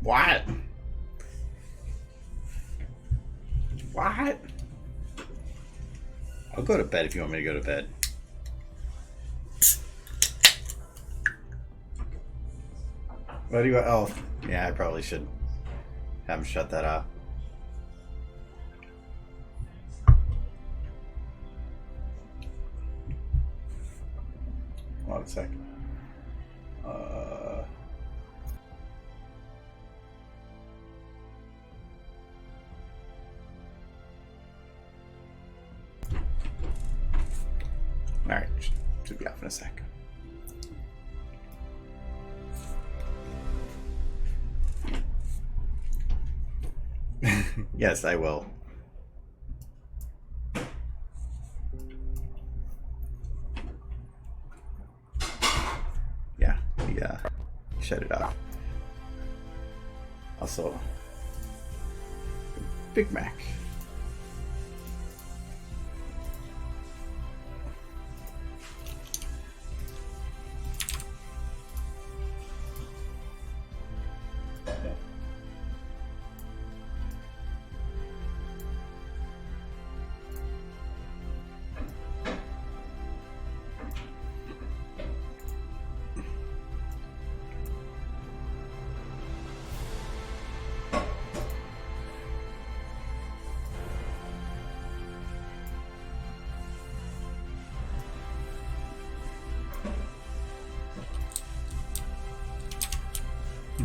What? What? I'll go to bed if you want me to go to bed. What do you? Oh, yeah, I probably should have him shut that off. Hold on a second. Alright, should be off in a sec. Yes, I will. Yeah, shut it off. Also, Big Mac.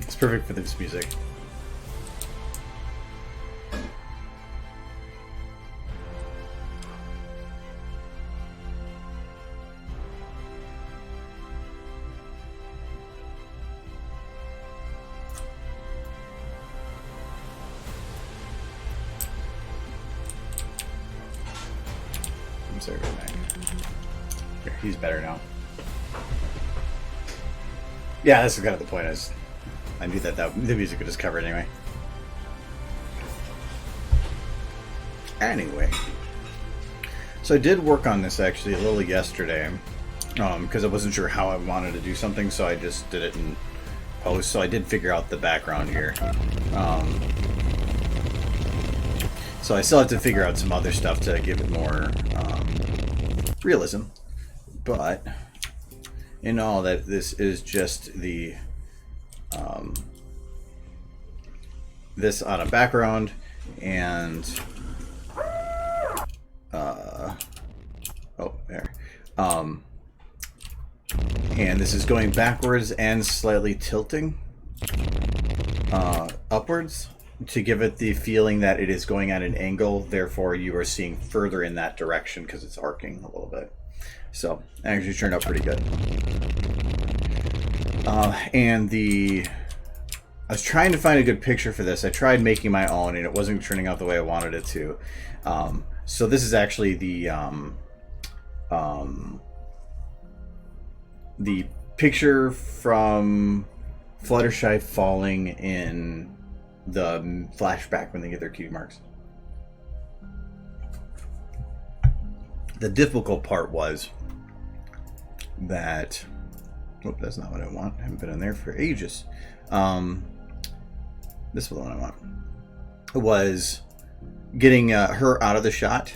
It's perfect for this music. I'm sorry about that. Here, he's better now. Yeah, this is kind of the point. I knew that the music would just cover it anyway. Anyway, so I did work on this actually a little yesterday, because I wasn't sure how I wanted to do something, so I just did it in post. So I did figure out the background here. So I still have to figure out some other stuff to give it more realism, but in all that, this is just the this on a background, and oh, there, and this is going backwards and slightly tilting upwards to give it the feeling that it is going at an angle, therefore you are seeing further in that direction because it's arcing a little bit. So it actually turned out pretty good. And I was trying to find a good picture for this. I tried making my own, and it wasn't turning out the way I wanted it to. So this is actually the picture from Fluttershy falling in the flashback when they get their cutie marks. The difficult part was that... Oh, that's not what I want. I haven't been in there for ages. This is the one I want. It was getting her out of the shot.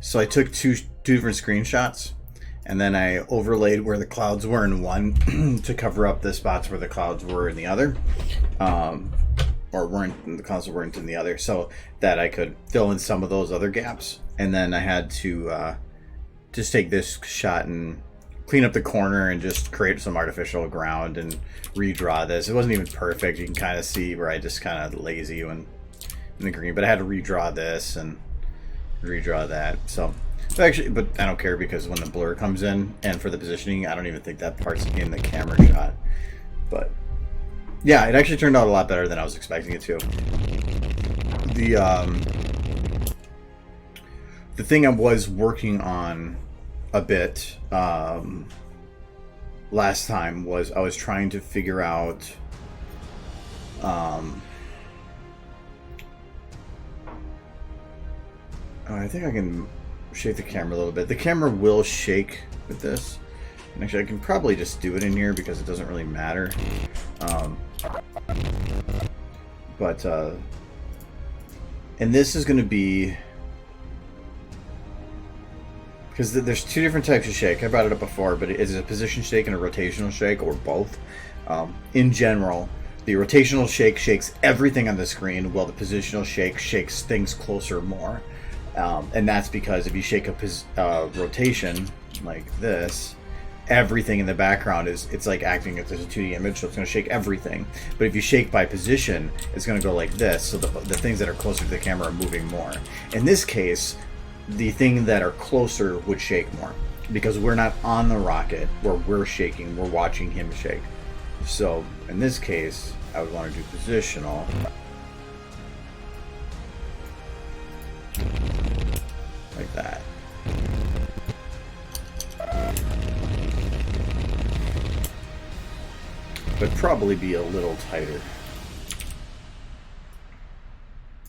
So I took two different screenshots, and then I overlaid where the clouds were in one to cover up the spots where the clouds were in the other, or weren't. The clouds weren't in the other, so that I could fill in some of those other gaps. And then I had to just take this shot and clean up the corner and just create some artificial ground and redraw this. It wasn't even perfect. You can kind of see where I just kind of lazy when in the green, but I had to redraw this and redraw that. So actually, but I don't care because when the blur comes in and for the positioning, I don't even think that part's in the camera shot. But yeah, it actually turned out a lot better than I was expecting it to. The thing I was working on a bit last time was I was trying to figure out I think I can shake the camera a little bit. The camera will shake with this, and actually I can probably just do it in here because it doesn't really matter. But and this is going to be, because there's two different types of shake. I brought it up before, but it is a position shake and a rotational shake, or both. In general, the rotational shake shakes everything on the screen, while the positional shake shakes things closer more. And that's because if you shake a rotation like this, everything in the background it's like acting as a 2D image, so it's going to shake everything. But if you shake by position, it's going to go like this, so the things that are closer to the camera are moving more. In this case, the things that are closer would shake more, because we're not on the rocket where we're shaking, we're watching him shake. So in this case, I would want to do positional. Like that. But probably be a little tighter.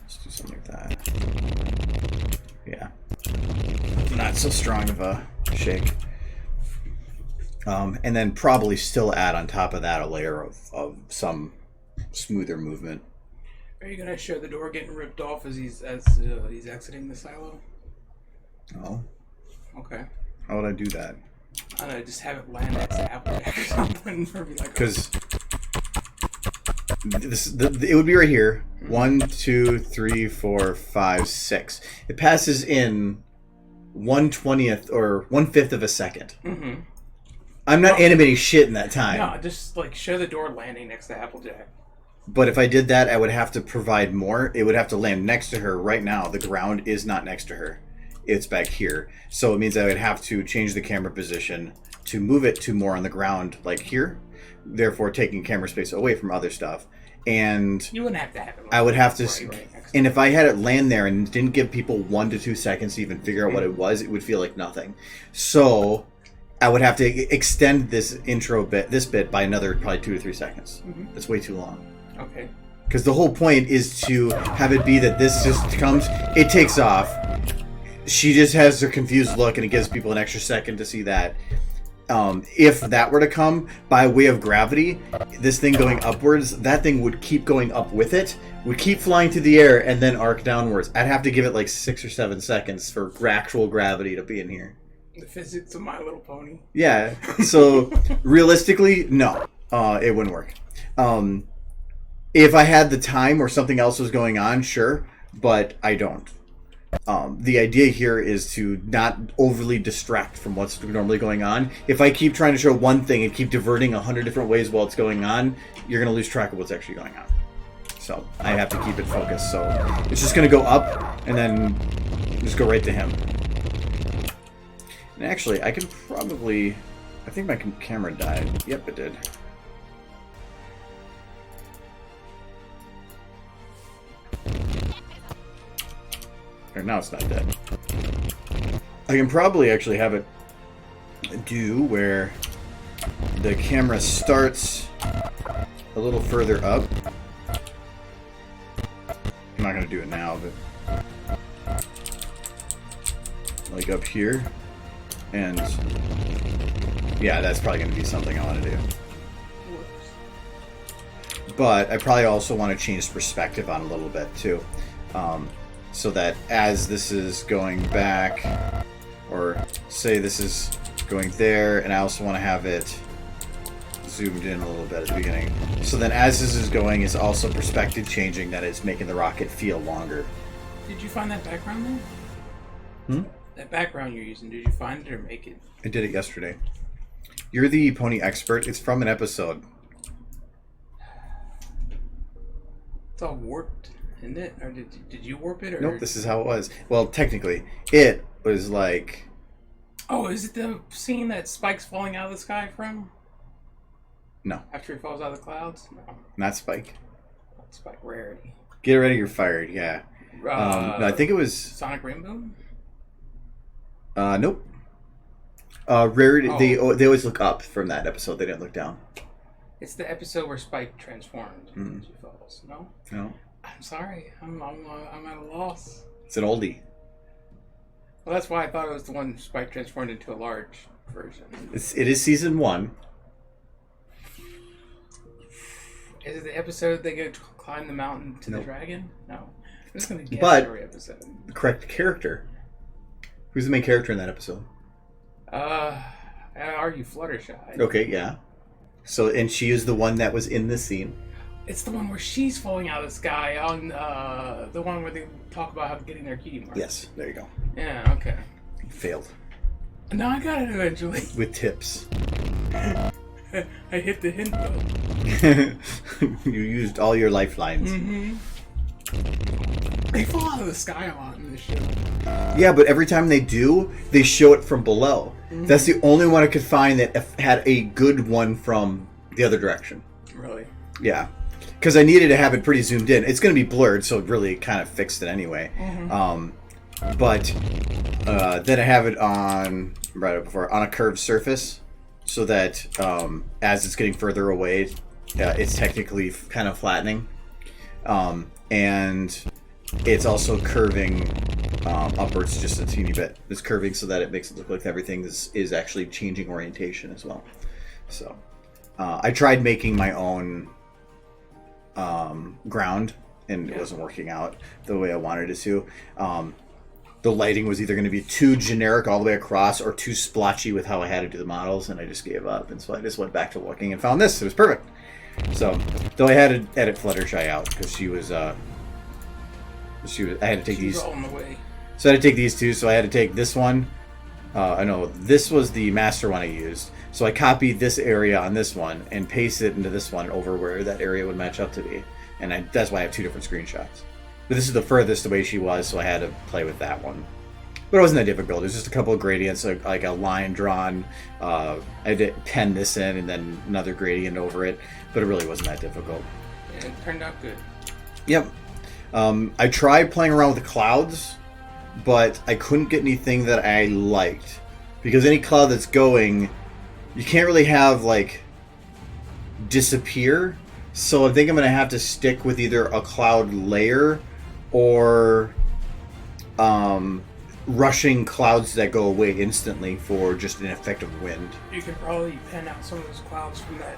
Let's do something like that. Yeah. Not so strong of a shake. And then probably still add on top of that a layer of some smoother movement. Are you gonna show the door getting ripped off as he's exiting the silo? No. Okay. How would I do that? I don't know, just have it land next to Applejack or something. Because it would be right here. 1, 2, 3, 4, 5, 6. It passes in 1/20th or 1/5 of a second. Mm-hmm. I'm not animating shit in that time. No, just like show the door landing next to Applejack. But if I did that, I would have to provide more. It would have to land next to her. Right now, the ground is not next to her. It's back here. So it means I would have to change the camera position to move it to more on the ground, like here. Therefore, taking camera space away from other stuff. And you wouldn't have to have it. I would have to. Right and if I had it land there and didn't give people 1 to 2 seconds to even figure out what it was, it would feel like nothing. So I would have to extend this intro bit, by another probably 2 to 3 seconds. That's way too long. Okay. Because the whole point is to have it be that this just comes, it takes off. She just has her confused look, and it gives people an extra second to see that. If that were to come by way of gravity, this thing going upwards, that thing would keep going up with it, would keep flying through the air, and then arc downwards. I'd have to give it like 6 or 7 seconds for actual gravity to be in here. The physics of My Little Pony. Yeah. So realistically, no, it wouldn't work. If I had the time or something else was going on, sure, but I don't. The idea here is to not overly distract from what's normally going on. If I keep trying to show one thing and keep diverting 100 different ways while it's going on, you're going to lose track of what's actually going on. So I have to keep it focused. So it's just going to go up and then just go right to him. And actually, I can probably... I think my camera died. Yep, it did. Or now it's not dead. I can probably actually have it do where the camera starts a little further up. I'm not going to do it now, but like up here. And yeah, that's probably going to be something I want to do. But I probably also want to change perspective on a little bit too. So that as this is going back, or say this is going there, and I also want to have it zoomed in a little bit at the beginning. So then as this is going, it's also perspective changing, that it's making the rocket feel longer. Did you find that background there? That background you're using, did you find it or make it? I did it yesterday. You're the pony expert. It's from an episode. It's all warped. Isn't it? Or did you warp it? Or? Nope, this is how it was. Well, technically, it was like... Oh, is it the scene that Spike's falling out of the sky from? No. After he falls out of the clouds? No. Not Spike. Spike Rarity. Get ready, you're fired, yeah. No, I think it was... Sonic Rainbow? Nope. Rarity, they always look up from that episode. They didn't look down. It's the episode where Spike transformed into falls. No? No. I'm sorry. I'm at a loss. It's an oldie. Well, that's why I thought it was the one Spike transformed into a large version. It is season 1. Is it the episode they go to climb the mountain to Nope. the dragon? No. I'm just going to guess But- every episode. The correct character. Who's the main character in that episode? I argue Fluttershy. Okay, yeah. So, and she is the one that was in this scene. It's the one where she's falling out of the sky on the one where they talk about how getting their key mark. Yes, there you go. Yeah, okay. Failed. No, I got it eventually. With tips. I hit the hint though. You used all your lifelines. Mm-hmm. They fall out of the sky a lot in this show. Yeah, but every time they do, they show it from below. Mm-hmm. That's the only one I could find that had a good one from the other direction. Really? Yeah. Because I needed to have it pretty zoomed in. It's going to be blurred, so it really kind of fixed it anyway. Mm-hmm. But then I have it on right up before on a curved surface, so that as it's getting further away, it's technically kind of flattening, and it's also curving upwards just a teeny bit. It's curving so that it makes it look like everything is actually changing orientation as well. So I tried making my own ground, and it wasn't working out the way I wanted it to. The lighting was either going to be too generic all the way across or too splotchy with how I had to do the models, and I just gave up. And so I just went back to looking and found this. It was perfect. So, though I had to edit Fluttershy out because I had to take She was these. all in the way. So I had to take these two. So I had to take this one. I know this was the master one I used. So I copied this area on this one and pasted it into this one over where that area would match up to be. And that's why I have two different screenshots. But this is the furthest away she was, so I had to play with that one. But it wasn't that difficult. It was just a couple of gradients, like a line drawn. I had to pen this in and then another gradient over it. But it really wasn't that difficult. And it turned out good. Yep. I tried playing around with the clouds, but I couldn't get anything that I liked. Because any cloud that's going, you can't really have, like, disappear. So I think I'm going to have to stick with either a cloud layer or rushing clouds that go away instantly for just an effective wind. You could probably pen out some of those clouds from that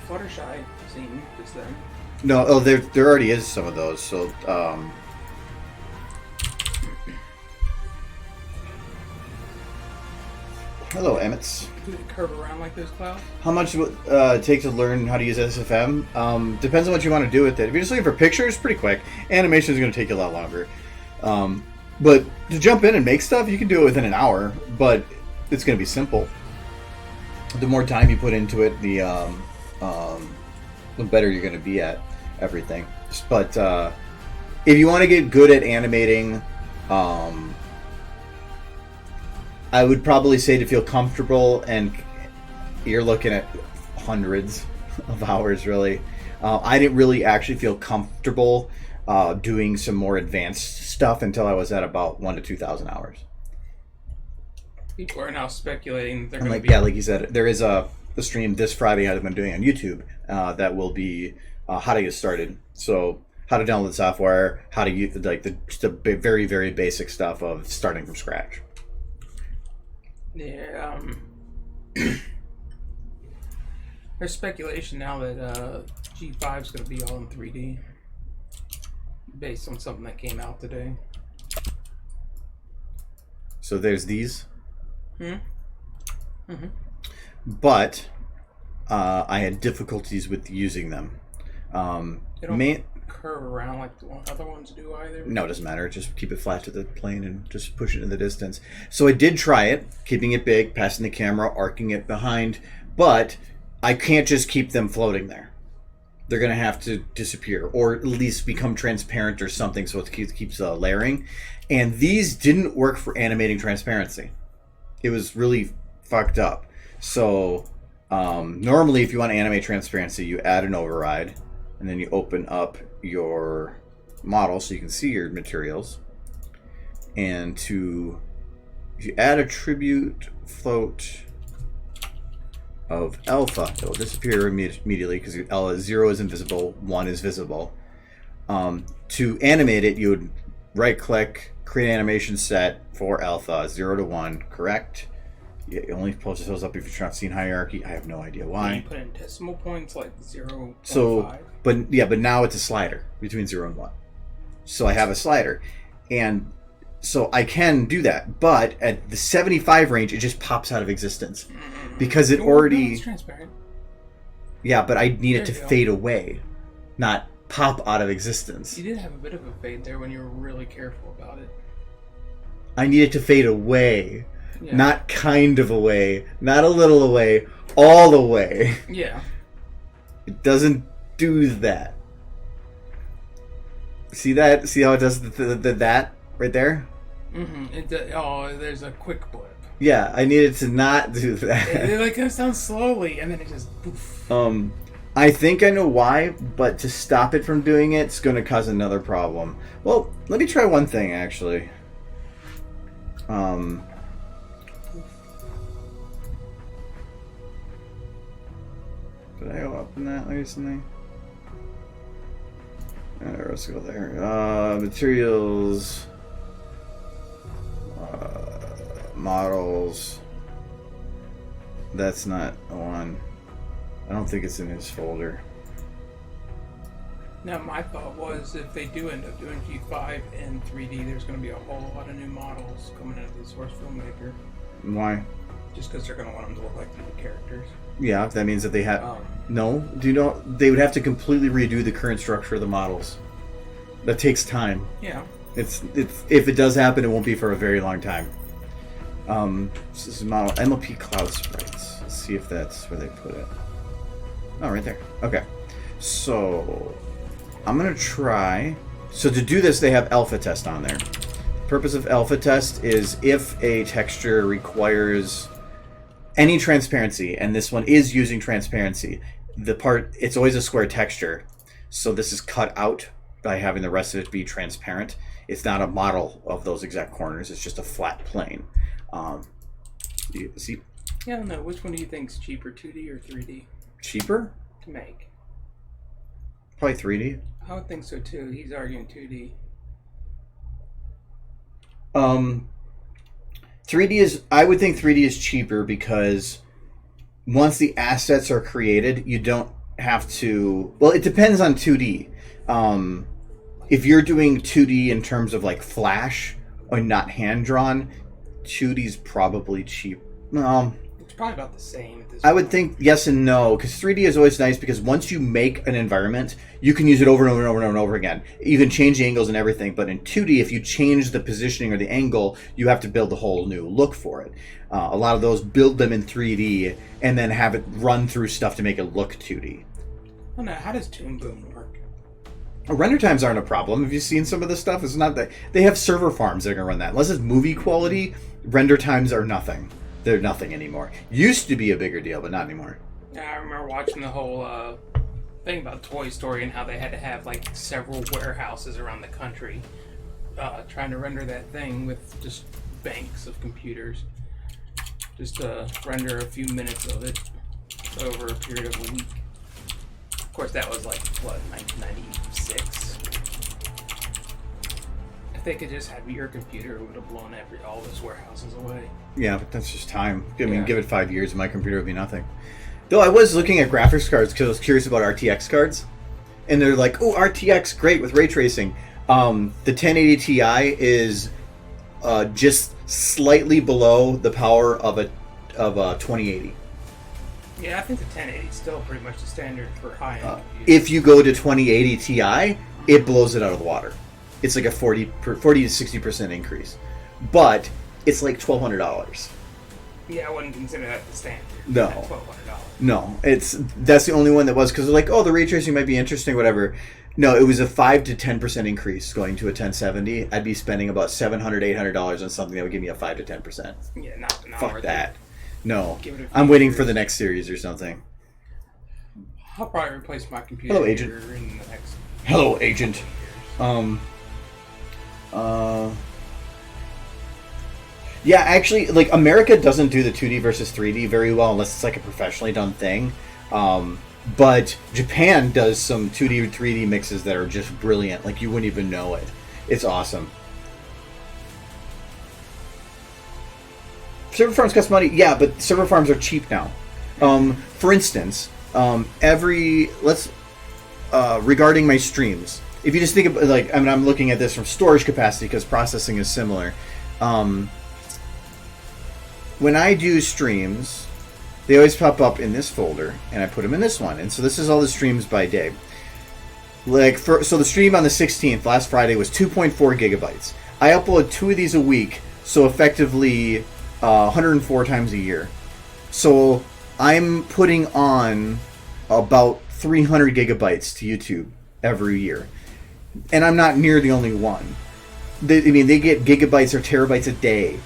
Fluttershy scene just then. No, there already is some of those. So hello, Emmets. Could it curve around like those clouds? How much would it take to learn how to use SFM? Depends on what you want to do with it. If you're just looking for pictures, pretty quick. Animation is going to take you a lot longer. But to jump in and make stuff, you can do it within an hour, but it's going to be simple. The more time you put into it, the better you're going to be at everything. But if you want to get good at animating, I would probably say to feel comfortable, and you're looking at hundreds of hours, really. I didn't really actually feel comfortable doing some more advanced stuff until I was at about 1,000 to 2,000 hours. People are now speculating they're And going to like, yeah, like you said, there is a stream this Friday I've been doing on YouTube that will be how to get started. So how to download the software, how to use like just the very, very basic stuff of starting from scratch. Yeah, there's speculation now that G5 is going to be all in 3D, based on something that came out today. So there's these. Mm-hmm. But I had difficulties with using them. They don't curve around like the other ones do either. No, it doesn't matter. Just keep it flat to the plane and just push it in the distance. So I did try it, keeping it big, passing the camera, arcing it behind, but I can't just keep them floating there. They're going to have to disappear or at least become transparent or something so it keeps layering. And these didn't work for animating transparency. It was really fucked up. So normally if you want to animate transparency, you add an override and then you open up your model so you can see your materials. And if you add attribute float of alpha, it will disappear immediately because 0 is invisible, 1 is visible. To animate it, you would right click, create animation set for alpha, 0 to 1, correct. It only posts those up if you're not seeing hierarchy. I have no idea why. You put in decimal points like 0.5. So, but now it's a slider between 0 and 1. So I have a slider, and so I can do that. But at the 75 range, it just pops out of existence because it already. It's transparent. Yeah, but I need it There to you go. fade away, not pop out of existence. You did have a bit of a fade there when you were really careful about it. I need it to fade away, Yeah. not kind of away, not a little away, all the way. Yeah. It doesn't do that. See that? See how it does that right there? Mm-hmm. There's a quick blip. Yeah, I needed to not do that. It like comes down slowly, and then it just poof. I think I know why, but to stop it from doing it's going to cause another problem. Well, let me try one thing actually. Did I open that recently? Let's go there. Materials, models. That's not one. I don't think it's in his folder. Now, my thought was if they do end up doing G5 in 3D, there's going to be a whole lot of new models coming out of the source filmmaker. Why? Just because they're going to want them to look like the characters. Yeah, that means that they have. No, do you know they would have to completely redo the current structure of the models. That takes time. Yeah. It's if it does happen, it won't be for a very long time. This is model MLP Cloud Sprites. Let's see if that's where they put it. Oh, right there. Okay. So I'm gonna try. So to do this, they have alpha test on there. The purpose of alpha test is if a texture requires any transparency, and this one is using transparency. It's always a square texture, so this is cut out by having the rest of it be transparent. It's not a model of those exact corners. It's just a flat plane. You see? Yeah, I don't know. Which one do you think is cheaper, 2D or 3D? Cheaper? To make? Probably 3D. I would think so too. He's arguing 2D. 3D is. I would think 3D is cheaper because once the assets are created, you don't have to. Well, it depends on 2D. If you're doing 2D in terms of like Flash or not hand drawn, 2D is probably cheap. It's probably about the same at this I point. would think yes and no, because 3D is always nice because once you make an environment, you can use it over and over and over and over again. You can change the angles and everything, but in 2D, if you change the positioning or the angle, you have to build a whole new look for it. A lot of those build them in 3D and then have it run through stuff to make it look 2D. Oh no, how does Toon Boom work? Render times aren't a problem. Have you seen some of this stuff? It's not that they have server farms that are gonna run that. Unless it's movie quality, render times are nothing. They're nothing anymore. Used to be a bigger deal, but not anymore. Yeah, I remember watching the whole thing about Toy Story and how they had to have like several warehouses around the country trying to render that thing with just banks of computers. Just to render a few minutes of it over a period of a week. Of course, that was like, what, 1996? If they could just have your computer, it would have blown all those warehouses away. Yeah, but that's just time. I mean, Yeah. give it 5 years and my computer would be nothing. Though I was looking at graphics cards because I was curious about RTX cards. And they're like, oh, RTX, great with ray tracing. The 1080 Ti is just slightly below the power of a 2080. Yeah, I think the 1080 is still pretty much the standard for high-end computers. If you go to 2080 Ti, it blows it out of the water. It's like a 40 to 60% increase. But it's like $1,200. Yeah, I wouldn't consider that the standard. No. At $1,200. No, that's the only one that was, because they're like, oh, the ray tracing might be interesting, whatever. No, it was a 5 to 10% increase going to a 1070. I'd be spending about $700, $800 on something that would give me a 5 to 10%. Yeah, not Fuck worth that. it. No, Give it a few I'm waiting years. for the next series or something. I'll probably replace my computer Hello, Agent. here in the next... Hello, Agent. Yeah, actually, like, America doesn't do the 2D versus 3D very well unless it's like a professionally done thing. But Japan does some 2D 3D mixes that are just brilliant. Like, you wouldn't even know it. It's awesome. Server farms cost money. Yeah, but server farms are cheap now. For instance, regarding my streams, if you just think of I'm looking at this from storage capacity because processing is similar. When I do streams, they always pop up in this folder, and I put them in this one. And so this is all the streams by day. So the stream on the 16th, last Friday, was 2.4 gigabytes. I upload 2 of these a week, so effectively 104 times a year. So I'm putting on about 300 gigabytes to YouTube every year. And I'm not near the only one. They get gigabytes or terabytes a day.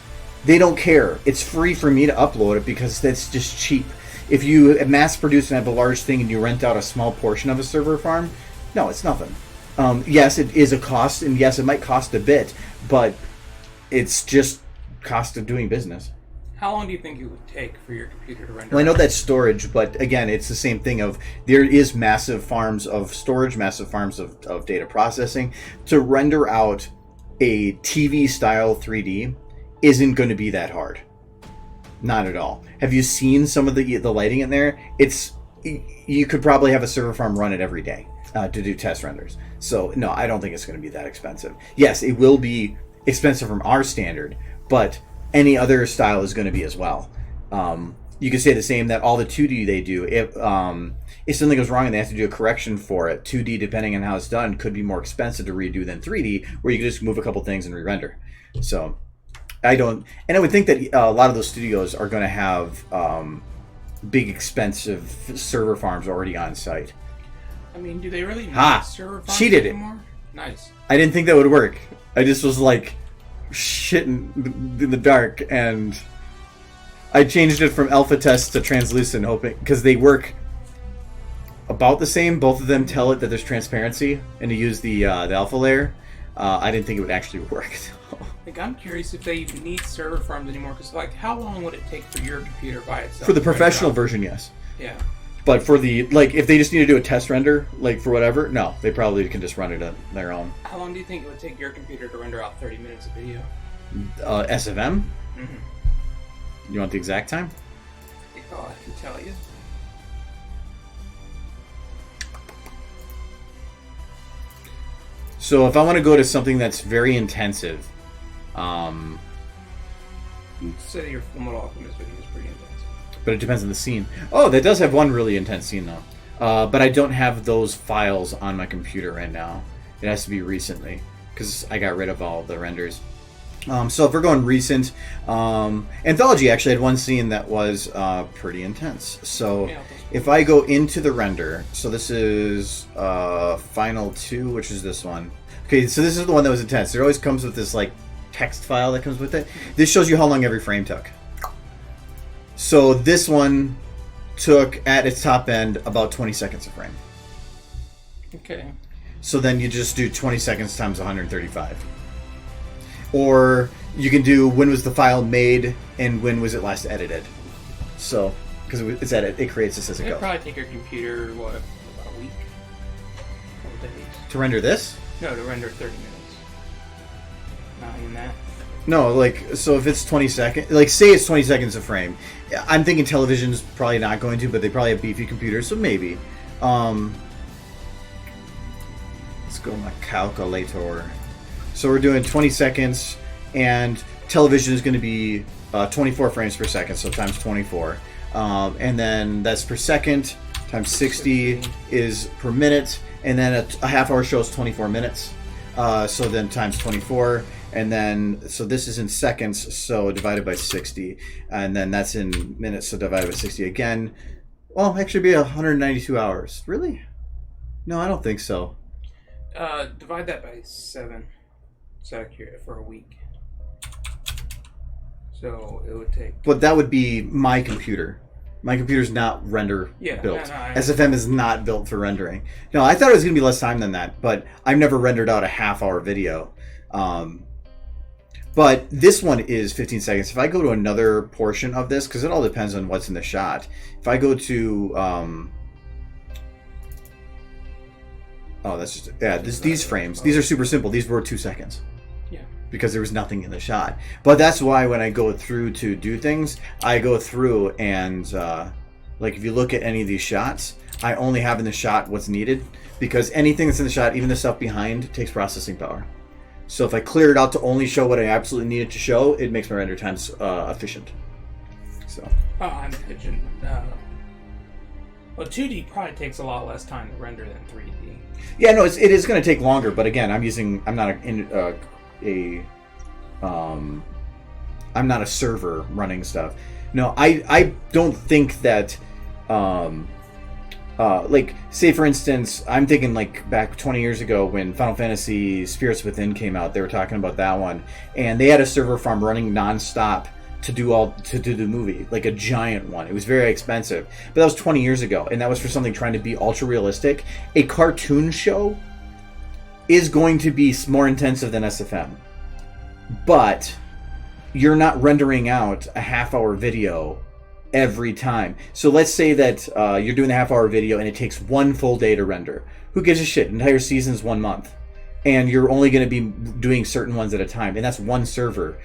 They don't care. It's free for me to upload it because that's just cheap. If you mass produce and have a large thing and you rent out a small portion of a server farm, no, it's nothing. Yes, it is a cost, and yes, it might cost a bit, but it's just cost of doing business. How long do you think it would take for your computer to render? Well, I know that's storage, but again, it's the same thing of there is massive farms of storage, massive farms of data processing. To render out a TV-style 3D isn't going to be that hard. Not at all. Have you seen some of the lighting in there? You could probably have a server farm run it every day to do test renders. So, no, I don't think it's going to be that expensive. Yes, it will be expensive from our standard, but any other style is going to be as well. You could say the same that all the 2D they do, if something goes wrong and they have to do a correction for it, 2D, depending on how it's done, could be more expensive to redo than 3D, where you can just move a couple things and re-render. So, I would think that a lot of those studios are going to have big, expensive server farms already on site. I mean, do they really need server farms cheated anymore? Nice. I didn't think that would work. I just was like shitting in the dark, and I changed it from alpha test to translucent, hoping because they work about the same. Both of them tell it that there's transparency, and to use the alpha layer. I didn't think it would actually work. I'm curious if they need server farms anymore, because how long would it take for your computer by itself? For the professional version, yes. Yeah. But for the if they just need to do a test render, for whatever, no, they probably can just run it on their own. How long do you think it would take your computer to render out 30 minutes of video? SFM? Mm-hmm. You want the exact time? Oh, I can tell you. So if I want to go to something that's very intensive, say your Full Metal Alchemist video is pretty intense. But it depends on the scene. Oh, that does have one really intense scene though. But I don't have those files on my computer right now. It has to be recently because I got rid of all the renders. So if we're going recent, Anthology actually had one scene that was pretty intense. So if I go into the render, so this is Final 2, which is this one. Okay, so this is the one that was intense. It always comes with this text file that comes with it. This shows you how long every frame took. So this one took, at its top end, about 20 seconds a frame. Okay. So then you just do 20 seconds times 135. Or you can do when was the file made and when was it last edited. So, because it's edited, it creates this as it goes. It'd probably take your computer, about a week? A couple days. To render this? No, to render 30 minutes. Not even that. No, so if it's 20 seconds, say it's 20 seconds a frame. I'm thinking television's probably not going to, but they probably have beefy computers, so maybe. Let's go my calculator. So we're doing 20 seconds, and television is going to be 24 frames per second, so times 24. And then that's per second, times 60 is per minute, and then a half hour show is 24 minutes. So then times 24, and then, so this is in seconds, so divided by 60, and then that's in minutes, so divided by 60 again. Well, actually be 192 hours. Really? No, I don't think so. Divide that by 7. It's accurate for a week. So it would take... But that would be my computer. My computer's not built. No, SFM is not built for rendering. No, I thought it was going to be less time than that, but I've never rendered out a half-hour video. But this one is 15 seconds. If I go to another portion of this, because it all depends on what's in the shot. If I go to... that's just... Yeah, these frames. These are super simple. These were 2 seconds. Yeah. because there was nothing in the shot. But that's why when I go through to do things, I go through and like if you look at any of these shots, I only have in the shot what's needed, because anything that's in the shot, even the stuff behind, takes processing power. So if I clear it out to only show what I absolutely needed to show, it makes my render times efficient. So. Oh, I'm pitching. Well, 2D probably takes a lot less time to render than 3D. Yeah, no, it is going to take longer, but again, I'm not a server running stuff. No, I don't think that, like, say for instance, I'm thinking like back 20 years ago when Final Fantasy Spirits Within came out, they were talking about that one, and they had a server farm running nonstop to do the movie, like a giant one. It was very expensive, but that was 20 years ago, and that was for something trying to be ultra realistic. A cartoon show is going to be more intensive than SFM, but you're not rendering out a half-hour video every time. So let's say that you're doing a half-hour video and it takes one full day to render. Who gives a shit? Entire season's 1 month, and you're only going to be doing certain ones at a time, and that's one server.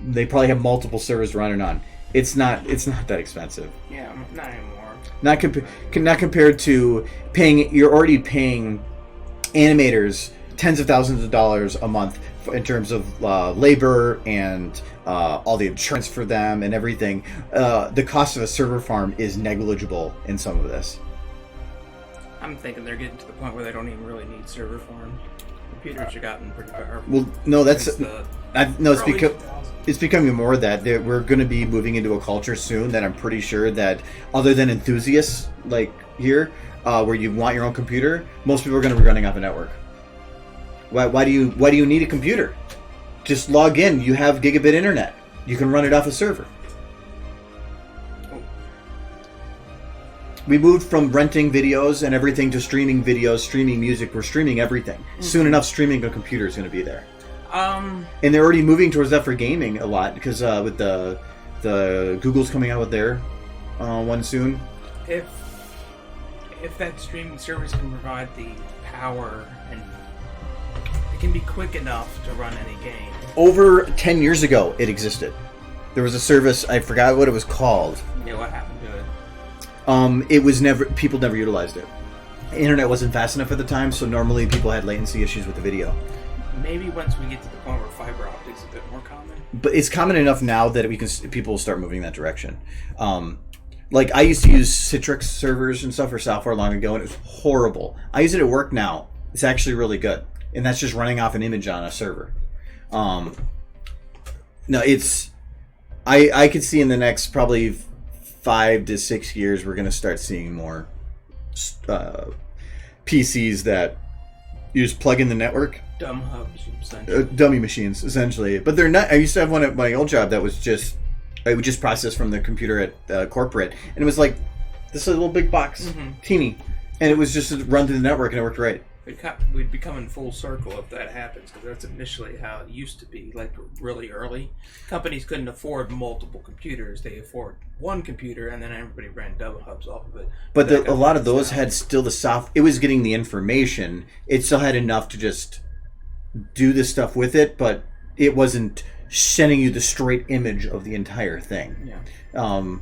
They probably have multiple servers running on. It's not that expensive. Yeah, not anymore. Not compared to paying. You're already paying animators tens of thousands of dollars a month in terms of labor and all the insurance for them and everything. The cost of a server farm is negligible in some of this. I'm thinking they're getting to the point where they don't even really need server farms. Computers have gotten pretty powerful. Well, no, it's becoming more that we're going to be moving into a culture soon that I'm pretty sure that, other than enthusiasts like here, where you want your own computer, most people are going to be running off a network. Why do you need a computer? Just log in. You have gigabit internet. You can run it off a server. We moved from renting videos and everything to streaming videos, streaming music. We're streaming everything. Mm-hmm. Soon enough, streaming a computer is going to be there. And they're already moving towards that for gaming a lot, because with the Google's coming out with their one soon. If that streaming service can provide the power and it can be quick enough to run any game. Over 10 years ago, it existed. There was a service, I forgot what it was called. Yeah, what happened to it? People never utilized it. The internet wasn't fast enough at the time, so normally people had latency issues with the video. Maybe once we get to the point where fiber optics is a bit more common. But it's common enough now that people will start moving in that direction. Like, I used to use Citrix servers and stuff for software long ago, and it was horrible. I use it at work now. It's actually really good. And that's just running off an image on a server. No, it's... I could see in the next probably 5 to 6 years, we're going to start seeing more PCs that you just plug in the network. Dumb hubs, essentially. Dummy machines, essentially. But they're not... I used to have one at my old job that was just... I would just process from the computer at corporate. And it was like this little big box. Mm-hmm. Teeny. And it was just run through the network and it worked right. We'd be coming full circle if that happens, because that's initially how it used to be, like really early. Companies couldn't afford multiple computers. They afford one computer, and then everybody ran double hubs off of it. But a lot of those had still the soft... It was getting the information. It still had enough to just do the stuff with it, but it wasn't sending you the straight image of the entire thing. Yeah.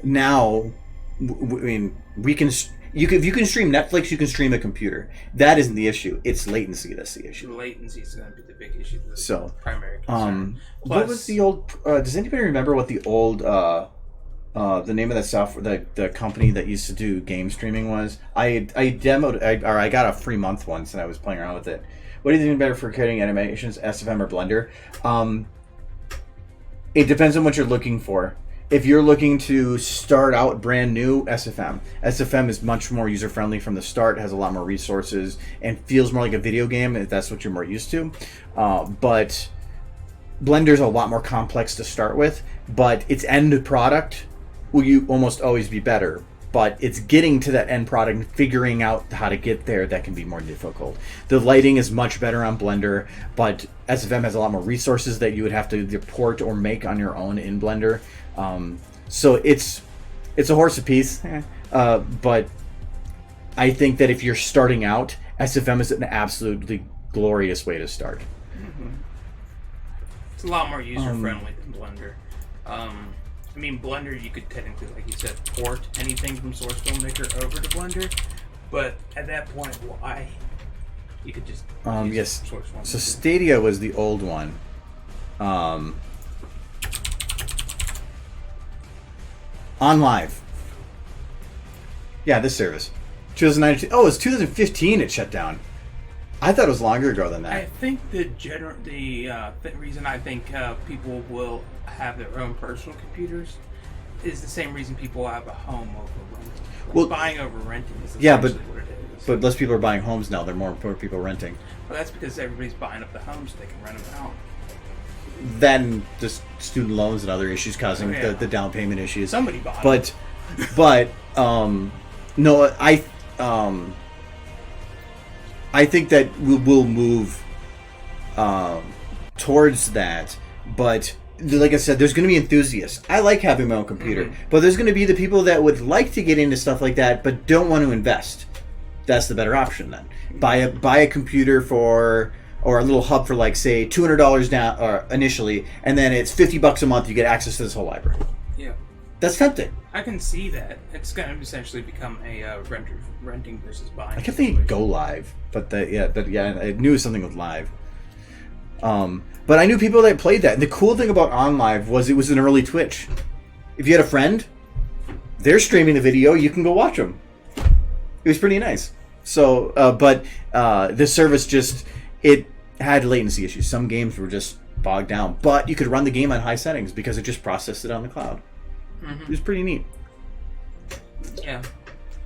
Now, I mean, we can... If you can stream Netflix, you can stream a computer. That isn't the issue. It's latency that's the issue. Latency is going to be the big issue. The primary concern. What was the old... does anybody remember what the old... the name of that software, the company that used to do game streaming was? I got a free month once, and I was playing around with it. What do you think better for creating animations, SFM or Blender? It depends on what you're looking for. If you're looking to start out brand new, SFM. SFM is much more user-friendly from the start, has a lot more resources, and feels more like a video game if that's what you're more used to. But Blender's a lot more complex to start with, but its end product will you almost always be better. But it's getting to that end product and figuring out how to get there that can be more difficult. The lighting is much better on Blender, but SFM has a lot more resources that you would have to either port or make on your own in Blender. So it's a horse apiece, but I think that if you're starting out, SFM is an absolutely glorious way to start. It's a lot more user friendly than Blender. I mean, Blender, you could technically, like you said, port anything from Source Filmmaker over to Blender, but at that point, why? You could just yes. Source Filmmaker. So Stadia was the old one. On Live. Yeah, this service. 2019. Oh, it's 2015 it shut down. I thought it was longer ago than that. I think the reason I think people will have their own personal computers is the same reason people have a home over renting. Well, buying over renting is yeah, essentially what it is. But less people are buying homes now. There are more people renting. Well, that's because everybody's buying up the homes so they can rent them out. Then just student loans and other issues causing the down payment issues. Somebody bought it. But no, I think that we'll move towards that. But like I said, there's going to be enthusiasts. I like having my own computer, but there's going to be the people that would like to get into stuff like that but don't want to invest. That's the better option then. Buy a computer or a little hub for, like, say, $200 down or initially, and then it's $50 a month. You get access to this whole library. Yeah, that's tempting. I can see that. It's going to essentially become a renting versus buying. I kept thinking Go Live, but I knew it was something with live. But I knew people that played that. And the cool thing about On Live was it was an early Twitch. If you had a friend, they're streaming the video. You can go watch them. It was pretty nice. So, but the service it had latency issues. Some games were just bogged down, but you could run the game on high settings because it just processed it on the cloud. It was pretty neat. Yeah.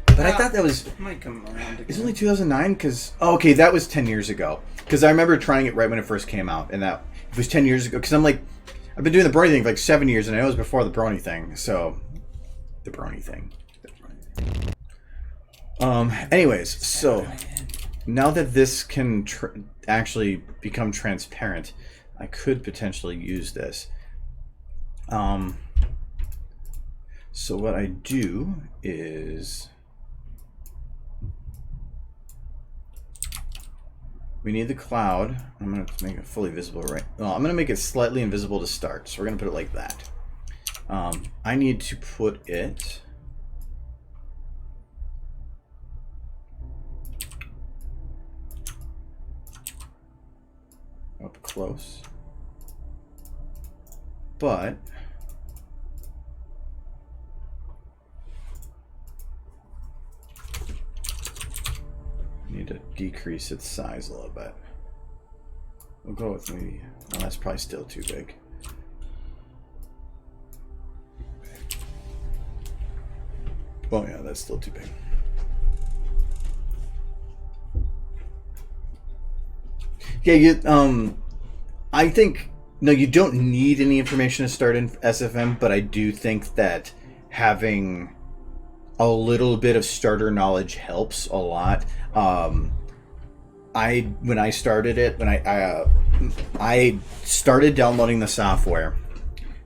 But I thought that was... might come around again. It's only 2009 because... Oh, okay, that was 10 years ago. Because I remember trying it right when it first came out, and that it was 10 years ago. Because I'm like... I've been doing the Brony thing for like 7 years, and I know it was before the Brony thing. So... The Brony thing. Anyways, so... Now that this can actually become transparent, I could potentially use this. So what I do is... We need the cloud. I'm going to make it fully visible right... Well, I'm going to make it slightly invisible to start. So we're going to put it like that. I need to put it... up close. But... need to decrease its size a little bit. We'll go with maybe... Well, that's probably still too big. Oh yeah, that's still too big. Yeah, I think... No, you don't need any information to start in SFM, but I do think that having a little bit of starter knowledge helps a lot. When I started it, I started downloading the software,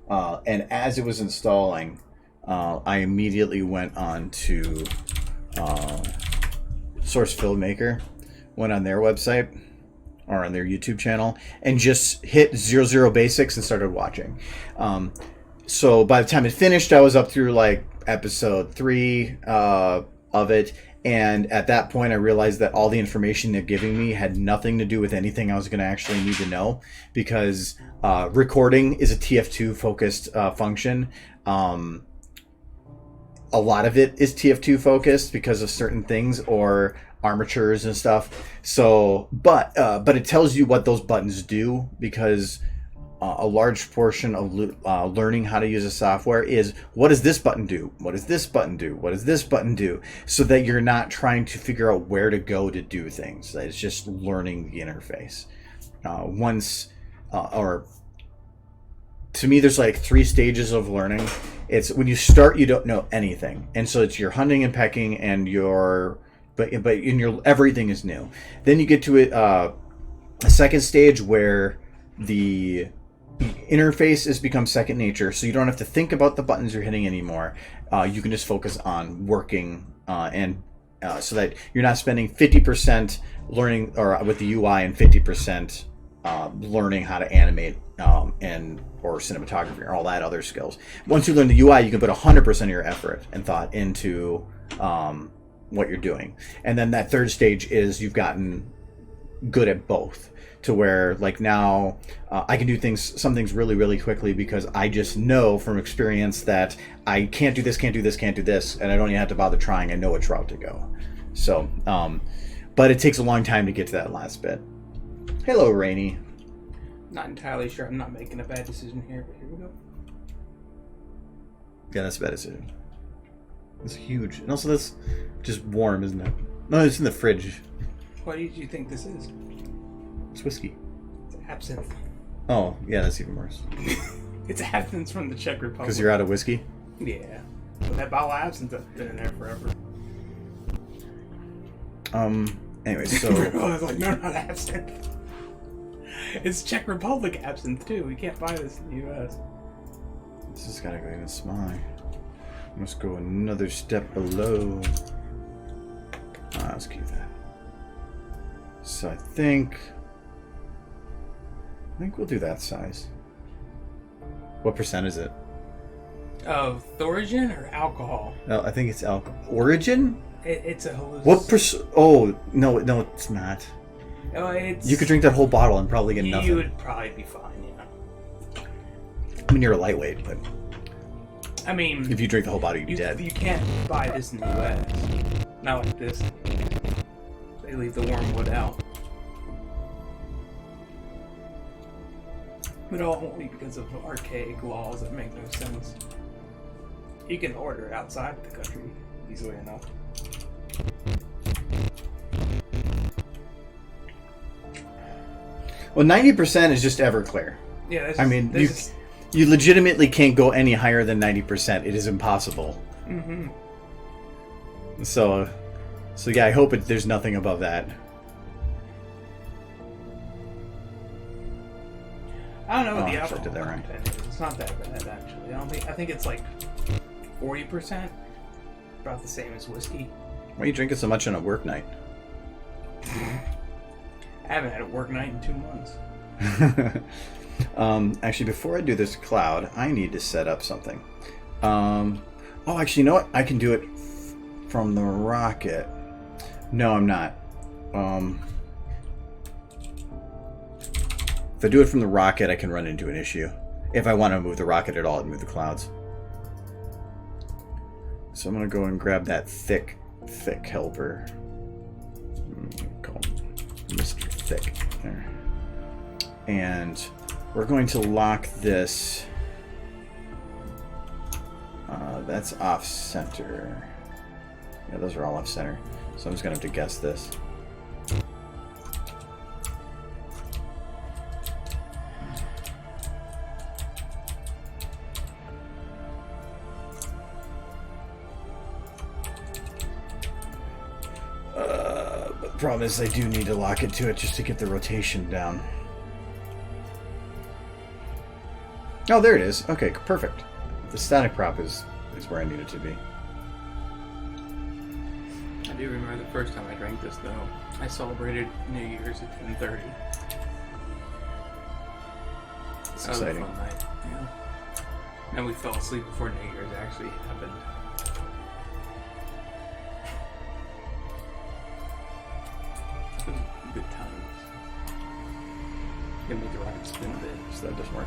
and as it was installing, I immediately went on to Source Filmmaker, went on their website or on their YouTube channel, and just hit 00 basics and started watching. So by the time it finished, I was up through like episode 3 of it. And at that point, I realized that all the information they're giving me had nothing to do with anything I was going to actually need to know, because recording is a TF2 focused function. A lot of it is TF2 focused because of certain things or armatures and stuff. So, but it tells you what those buttons do, because a large portion of learning how to use a software is, what does this button do? What does this button do? What does this button do? So that you're not trying to figure out where to go to do things. It's just learning the interface. To me, there's like 3 stages of learning. It's when you start, you don't know anything. And so it's your hunting and pecking and but in your everything is new. Then you get to a second stage where the interface has become second nature, so you don't have to think about the buttons you're hitting anymore. You can just focus on working so that you're not spending 50% learning or with the UI and 50% learning how to animate and or cinematography or all that other skills. Once you learn the UI, you can put 100% of your effort and thought into what you're doing. And then that third stage is you've gotten good at both, to where like now I can do some things really, really quickly because I just know from experience that I can't do this, can't do this, can't do this, and I don't even have to bother trying. I know which route to go. So, but it takes a long time to get to that last bit. Hello, Rainy. Not entirely sure. I'm not making a bad decision here, but here we go. Yeah, that's a bad decision. It's huge. And also that's just warm, isn't it? No, it's in the fridge. What do you think this is? It's whiskey. It's absinthe. Oh, yeah, that's even worse. It's absinthe from the Czech Republic. Because you're out of whiskey? Yeah. But that bottle of absinthe has been in there forever. Anyway, so... I was like, no, not absinthe. It's Czech Republic absinthe, too. We can't buy this in the U.S. This has got to go even smaller. Must go another step below. Let's keep that. So I think we'll do that size. What percent is it? Of Thorigen or alcohol? No, I think it's alcohol. Origin? It's a hallucination. What percent? Oh, no, it's not. It's, you could drink that whole bottle and probably get nothing. You would probably be fine, yeah. I mean, you're a lightweight, but... I mean... if you drink the whole bottle, you'd be dead. You can't buy this in the U.S. Not like this. They leave the wormwood out. But only because of archaic laws that make no sense. You can order it outside of the country easily enough. Well, 90% is just Everclear. Yeah, that's I mean, you legitimately can't go any higher than 90%. It is impossible. Mm-hmm. So yeah, I hope there's nothing above that. I don't know what the actually, alcohol I did that right. content is. It's not that bad, actually. I think it's like 40%. About the same as whiskey. Why are you drinking so much on a work night? I haven't had a work night in 2 months. Actually, before I do this cloud, I need to set up something. Actually, you know what? I can do it from the rocket. No, I'm not. If I do it from the rocket, I can run into an issue. If I want to move the rocket at all and move the clouds. So I'm going to go and grab that thick helper. Call him Mr. Thick. There. And we're going to lock this. That's off center. Yeah, those are all off center. So I'm just going to have to guess this. But the problem is I do need to lock it to it just to get the rotation down. Oh, there it is. Okay, perfect. The static prop is where I need it to be. I do remember the first time I drank this, though. I celebrated New Year's at 10:30. It's That was a exciting. fun night. Yeah. And we fell asleep before New Year's actually happened. It was good times. Gonna make the rocket spin a bit. So that doesn't work.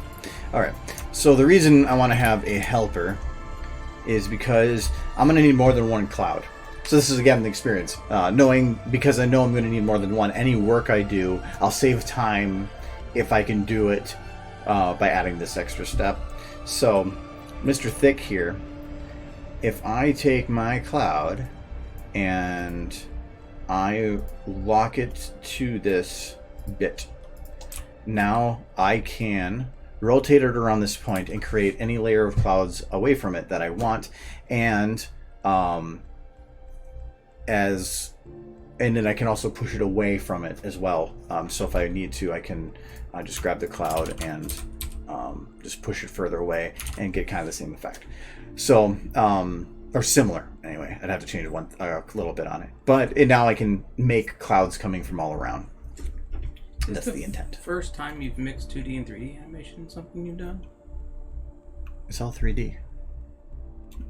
Alright, so the reason I want to have a helper is because I'm going to need more than one cloud. So this is, again, the experience. Because I know I'm going to need more than one, any work I do, I'll save time if I can do it by adding this extra step. So, Mr. Thick here, if I take my cloud and I lock it to this bit, now I can rotate it around this point and create any layer of clouds away from it that I want, and then I can also push it away from it as well. So if I need to, I can just grab the cloud and just push it further away and get kind of the same effect. So, or similar anyway. I'd have to change a little bit on it, but now I can make clouds coming from all around. That's the intent. First time you've mixed 2D and 3D animation, something you've done? It's all 3D.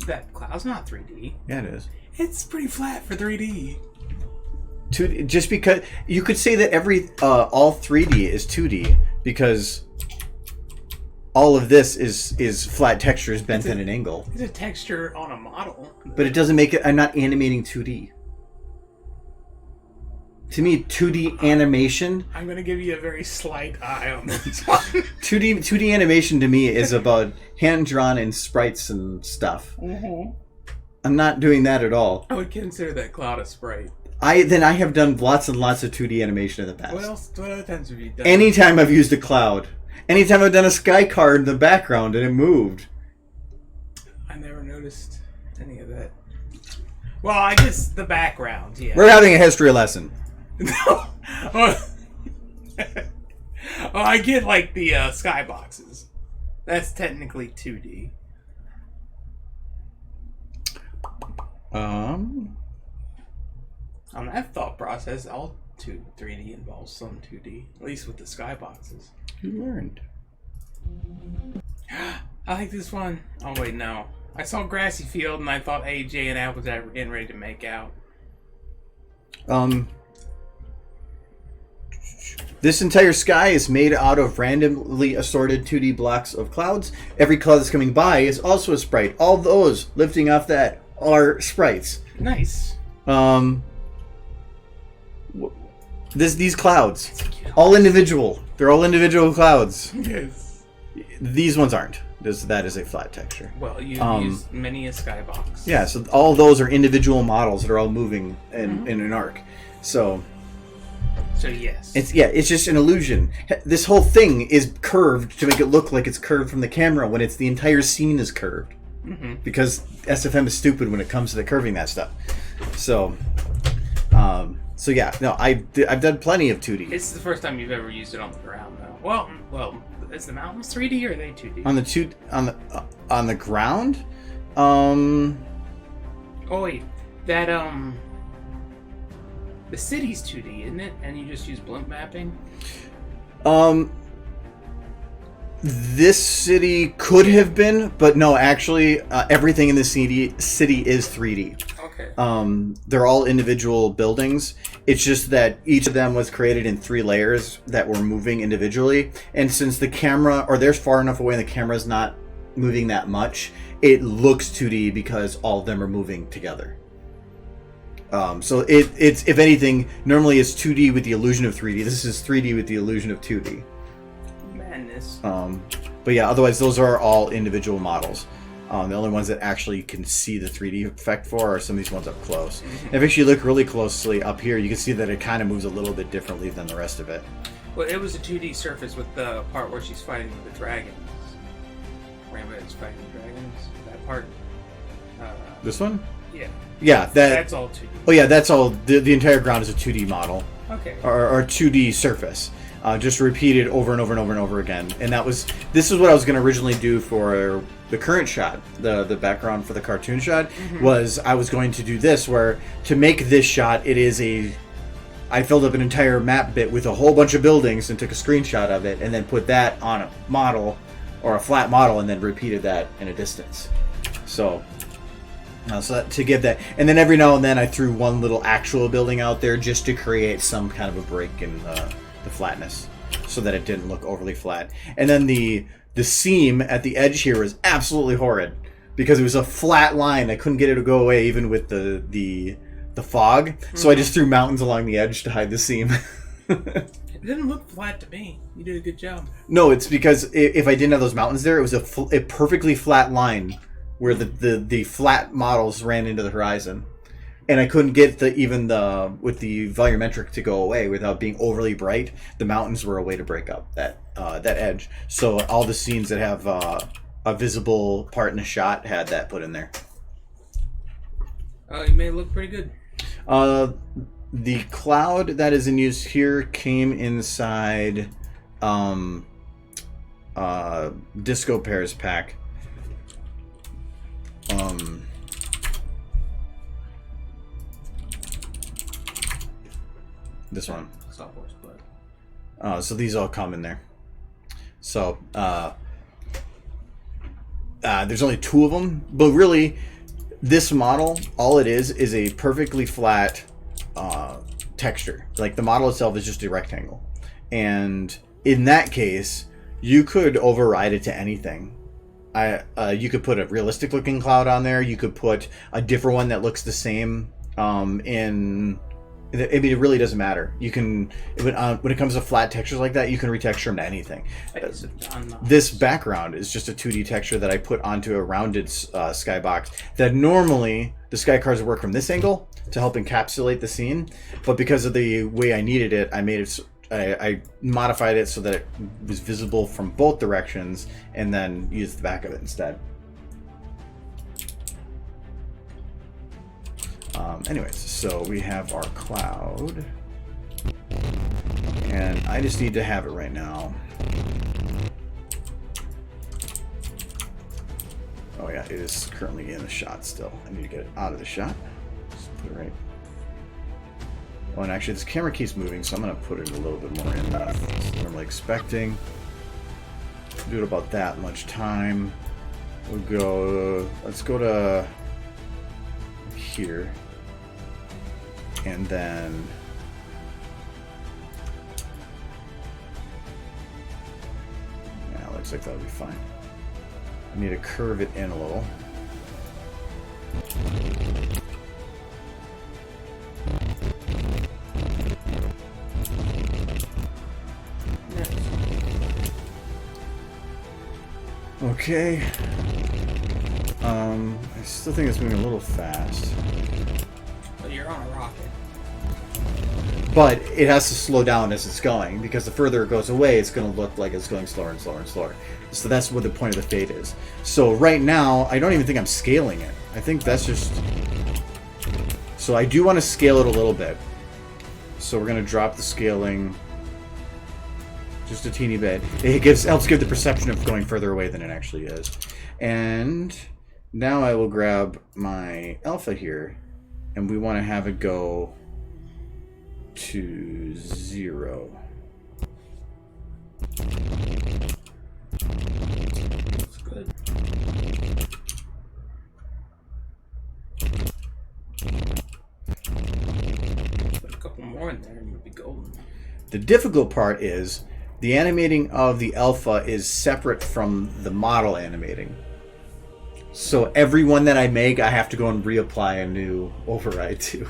That cloud's not 3D. Yeah, it is. It's pretty flat for 3D. 2D, just because you could say that all 3D is 2D because all of this is flat textures bent at an angle. It's a texture on a model. But it doesn't make it. I'm not animating 2D. To me, 2D animation. I'm going to give you a very slight eye on this one. 2D animation to me is about hand drawn and sprites and stuff. Mm-hmm. I'm not doing that at all. I would consider that cloud a sprite. I have done lots and lots of 2D animation in the past. What other times have you done? Anytime I've used a cloud. Anytime I've done a sky card in the background and it moved. I never noticed any of that. Well, I guess the background, yeah. We're having a history lesson. No. I get like the skyboxes. That's technically 2D. On that thought process, all 3D involves some 2D, at least with the skyboxes. You learned. I like this one. Oh wait, no. I saw grassy field and I thought AJ and Al was getting ready to make out. This entire sky is made out of randomly assorted 2D blocks of clouds. Every cloud that's coming by is also a sprite. All those lifting off that are sprites. Nice. These clouds, all individual. They're all individual clouds. Yes. These ones aren't. That is a flat texture. Well, you use many a skybox. Yeah, so all those are individual models that are all moving in an arc. So yes. It's just an illusion. This whole thing is curved to make it look like it's curved from the camera when it's the entire scene is curved. Mm-hmm. Because SFM is stupid when it comes to the curving that stuff. So yeah, no, I've done plenty of 2D. It's the first time you've ever used it on the ground, though. Well, is the mountains 3D or are they 2D? On the ground. Oh wait, that the city's 2D, isn't it? And you just use blimp mapping. This city could have been, but no, actually, everything in the city is 3D. Okay. They're all individual buildings. It's just that each of them was created in 3 layers that were moving individually. And since the camera, or they're far enough away and the camera's not moving that much, it looks 2D because all of them are moving together. So it's, if anything, normally it's 2D with the illusion of 3D. This is 3D with the illusion of 2D. Madness. But yeah, otherwise those are all individual models. The only ones that actually you can see the 3D effect for are some of these ones up close. Mm-hmm. If you look really closely up here, you can see that it kind of moves a little bit differently than the rest of it. Well, it was a 2D surface with the part where she's fighting the dragons. Rainbow's fighting the dragons. That part. This one? Yeah. Yeah, that's all 2D. Oh yeah, that's all. The entire ground is a 2D model. Okay. Or 2D surface. Just repeated over and over and over and over again. And this is what I was going to originally do for the current shot, the background for the cartoon shot, was I was going to do this, where to make this shot, I filled up an entire map bit with a whole bunch of buildings and took a screenshot of it and then put that on a model, or a flat model, and then repeated that in a distance. So to give that, and then every now and then I threw one little actual building out there just to create some kind of a break in the flatness, so that it didn't look overly flat. And then the seam at the edge here was absolutely horrid because it was a flat line. I couldn't get it to go away even with the fog. Mm-hmm. So I just threw mountains along the edge to hide the seam. It didn't look flat to me. You did a good job. No, it's because if I didn't have those mountains there, it was a perfectly flat line where the flat models ran into the horizon. And I couldn't get with the volumetric to go away without being overly bright. The mountains were a way to break up that edge. So all the scenes that have a visible part in the shot had that put in there. You made it look pretty good. The cloud that is in use here came inside Disco Pairs pack. This one. Software split. So these all come in there. So there's only 2 of them, but really this model, all it is a perfectly flat texture. Like the model itself is just a rectangle. And in that case, you could override it to anything. You could put a realistic looking cloud on there. You could put a different one that looks the same. I mean, it really doesn't matter. You can, when it comes to flat textures like that, you can retexture them to anything. This background is just a 2D texture that I put onto a rounded skybox. That normally the sky cars work from this angle to help encapsulate the scene, but because of the way I needed it, I made it. I modified it so that it was visible from both directions, and then used the back of it instead. Anyways, so we have our cloud, and I just need to have it right now. Oh yeah, it is currently in the shot still. I need to get it out of the shot. Just put it right. Oh, and actually this camera keeps moving, so I'm going to put it a little bit more in than I'm normally expecting. Do it about that much time. We'll go, let's go to here. And then yeah, looks like that'll be fine. I need to curve it in a little. Okay. I still think it's moving a little fast. But you're on a rocket. But it has to slow down as it's going, because the further it goes away, it's going to look like it's going slower and slower and slower. So that's what the point of the fade is. So right now, I don't even think I'm scaling it. I think that's just... So I do want to scale it a little bit. So we're going to drop the scaling just a teeny bit. It helps give the perception of going further away than it actually is. And now I will grab my alpha here, and we want to have it go to 0. That's good. Put a couple more in there and you'll be golden. The difficult part is the animating of the alpha is separate from the model animating. So every one that I make, I have to go and reapply a new override to.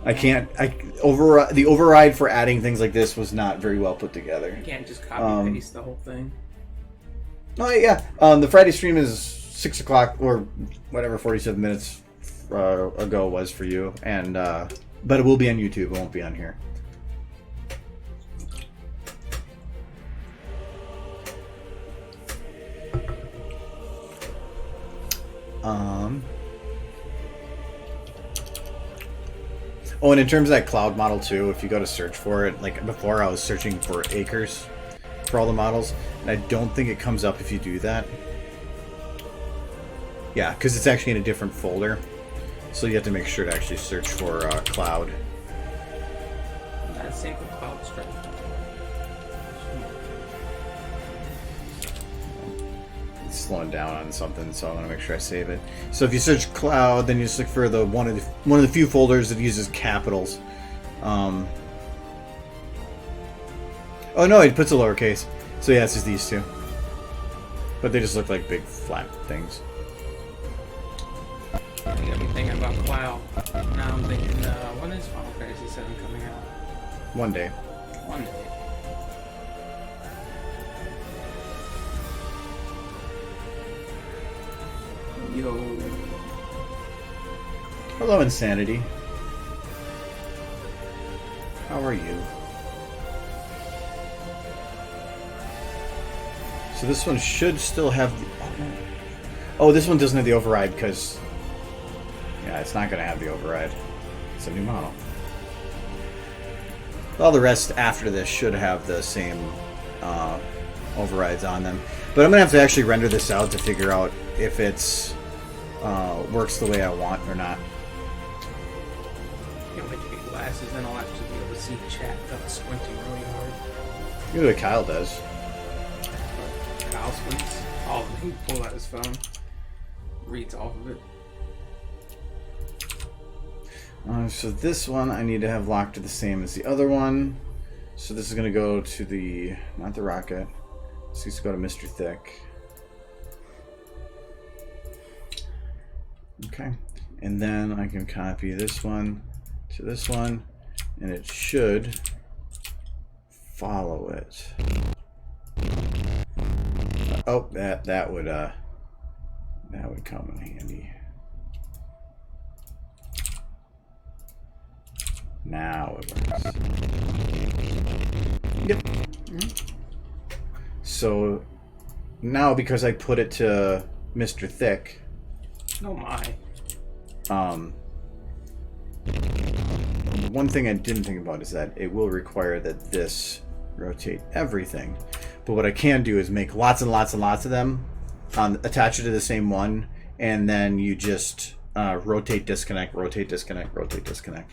I can't. The override for adding things like this was not very well put together. You can't just copy paste the whole thing. Oh yeah. The Friday stream is 6 o'clock or whatever 47 minutes ago was for you, and but it will be on YouTube. It won't be on here. Oh, and in terms of that cloud model too, if you go to search for it, like before I was searching for acres for all the models, and I don't think it comes up if you do that. Yeah, because it's actually in a different folder, so you have to make sure to actually search for cloud. Same for cloud strip. It's slowing down on something, so I want to make sure I save it. So if you search cloud, then you just look for the one of the few folders that uses capitals. Oh no, it puts a lowercase. So yeah, it's just these two. But they just look like big flat things. You got me thinking about cloud. Now I'm thinking, when is Final Fantasy VII coming out? One day. One day. Yo. Hello, Insanity. How are you? So this one should still have the... Oh, this one doesn't have the override because... Yeah, it's not going to have the override. It's a new model. All the rest after this should have the same overrides on them. But I'm going to have to actually render this out to figure out if it's works the way I want or not. Can't wait to get glasses, then I'll actually be able to see chat without squinting really hard. You know what Kyle does. Kyle squints. Oh, he pulled out his phone. Reads off of it. So this one I need to have locked to the same as the other one. So this is going to go to the, not the rocket. This needs to go to Mr. Thick. Okay. And then I can copy this one to this one, and it should follow it. Oh, that would come in handy. Now it works. Yep. So now, because I put it to Mr. Thick. Oh my. One thing I didn't think about is that it will require that this rotate everything. But what I can do is make lots and lots and lots of them, attach it to the same one, and then you just rotate, disconnect, rotate, disconnect, rotate, disconnect.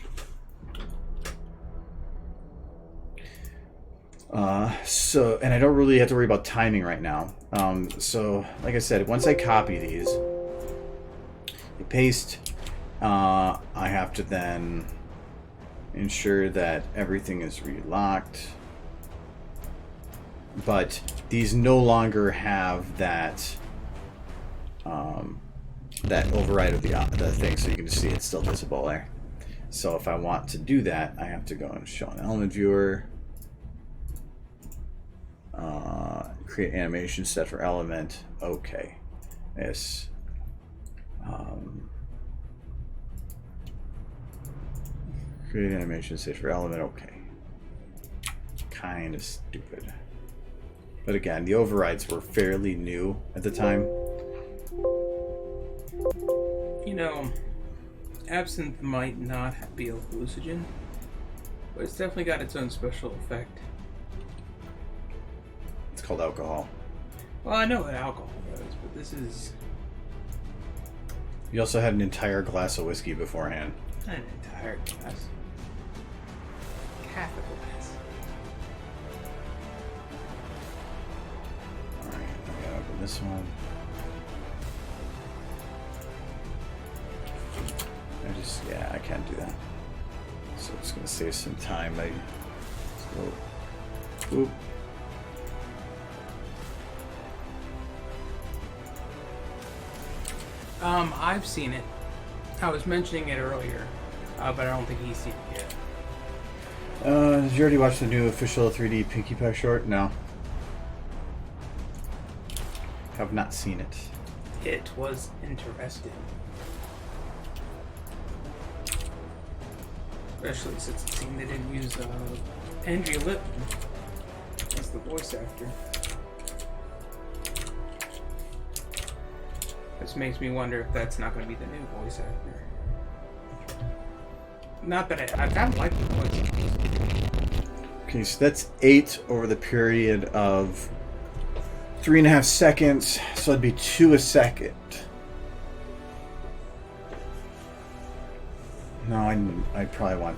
And I don't really have to worry about timing right now. So, like I said, once I copy these, you paste, I have to then ensure that everything is relocked. But these no longer have that that override of the thing, so you can see it's still visible there. So if I want to do that, I have to go and show an element viewer. Create animation set for element. Okay. Yes. Create animation set for element. Okay. Kind of stupid. But again, the overrides were fairly new at the time. You know, Absinthe might not be a hallucinogen, but it's definitely got its own special effect. It's called alcohol. Well, I know what alcohol does, but this is... You also had an entire glass of whiskey beforehand. Not an entire glass. Half a glass. Alright, I gotta open this one. I can't do that. So it's gonna save some time. Let's go. Oop. I've seen it. I was mentioning it earlier, but I don't think he's seen it yet. Did you already watch the new official 3D Pinkie Pie short? No. Have not seen it. It was interesting. Especially since it seemed they didn't use Andrea Lipton as the voice actor. This makes me wonder if that's not going to be the new voice actor. Not that I kind of like the voice actor. Okay, so that's 8 over the period of 3.5 seconds, so it'd be 2 a second. No, I probably want...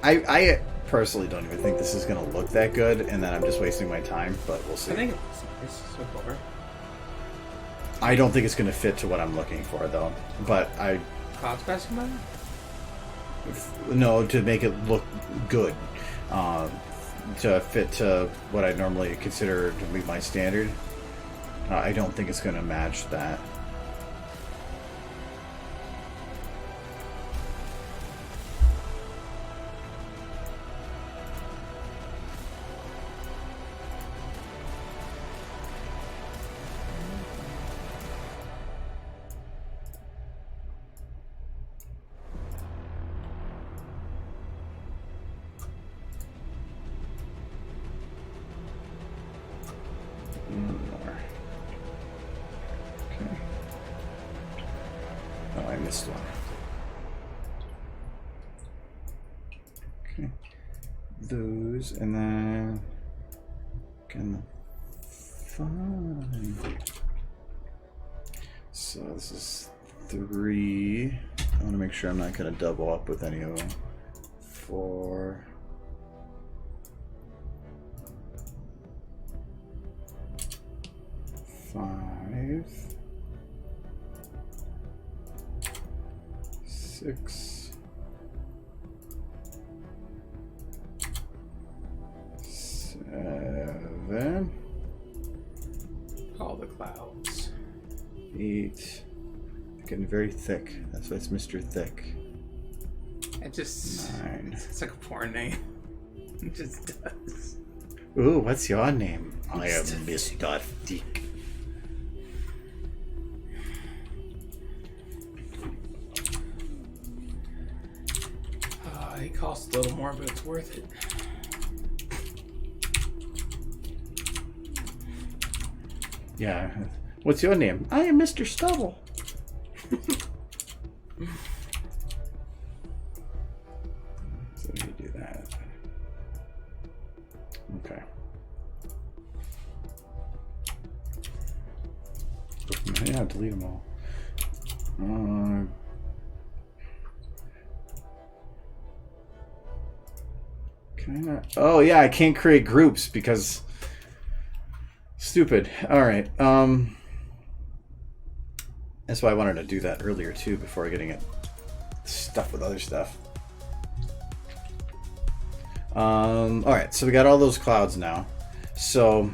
I personally don't even think this is going to look that good, and then I'm just wasting my time, but we'll see. I think it looks nice so far. I don't think it's going to fit to what I'm looking for, though. But I... Cloud specimen? No, to make it look good. To fit to what I normally consider to be my standard. I don't think it's going to match that. More. Okay. Oh, I missed one. Okay. Those, and then can find. So this is 3. I want to make make sure I'm not going to double up with any of them. 4. 5. 6. 7. All the clouds. 8. Getting very thick. That's why it's Mr. Thick. It just... 9. It's like a porn name. It just does. Ooh, what's your name? I am Mr. Thick. It costs a little more, but it's worth it. Yeah. What's your name? I am Mr. Stubble. So you do that. Okay. Yeah, delete them all. Oh yeah, I can't create groups because stupid. All right. That's why I wanted to do that earlier too, before getting it stuff with other stuff. All right, so we got all those clouds now. So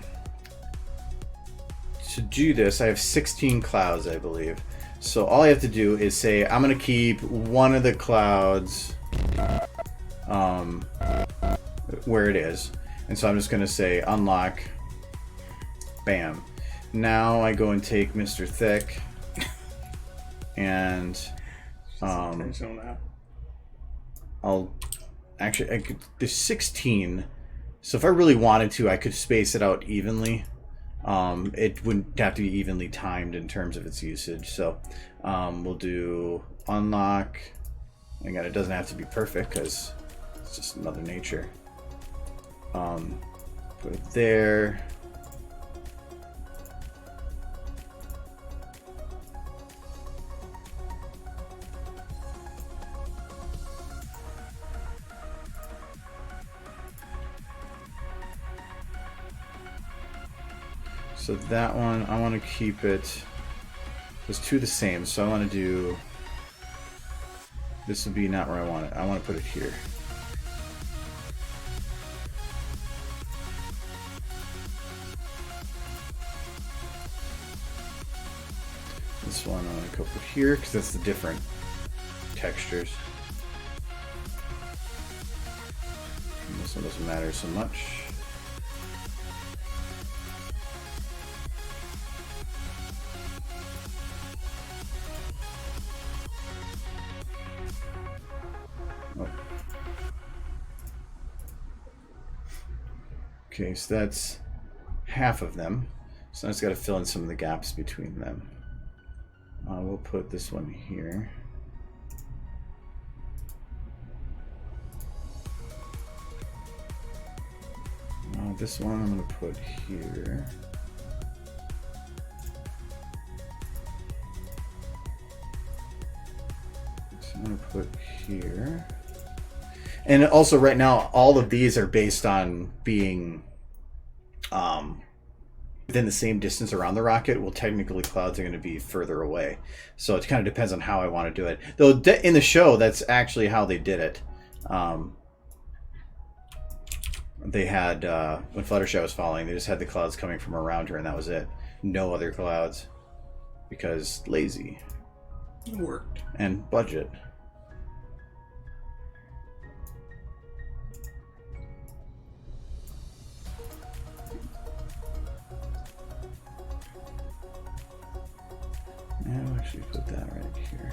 to do this, I have 16 clouds, I believe. So all I have to do is say I'm gonna keep one of the clouds where it is, and so I'm just gonna say unlock. Bam. Now I go and take Mr. Thick, and I'll actually there's 16, so if I really wanted to, I could space it out evenly. It wouldn't have to be evenly timed in terms of its usage. So we'll do unlock. Again, it doesn't have to be perfect because it's just Mother Nature. Put it there. So that one, I want to keep it, there's two the same, so I want to do, this would be not where I want it. I want to put it here. This one I want to go put here because that's the different textures. And this one doesn't matter so much. Okay, so that's half of them. So I just got to fill in some of the gaps between them. We'll put this one here. This one I'm going to put here. So I'm going to put here. And also right now, all of these are based on being within the same distance around the rocket. Well, technically clouds are going to be further away. So it kind of depends on how I want to do it. Though in the show, that's actually how they did it. They had, when Fluttershy was falling, they just had the clouds coming from around her and that was it. No other clouds. Because lazy. It worked. And budget. I'll actually put that right here.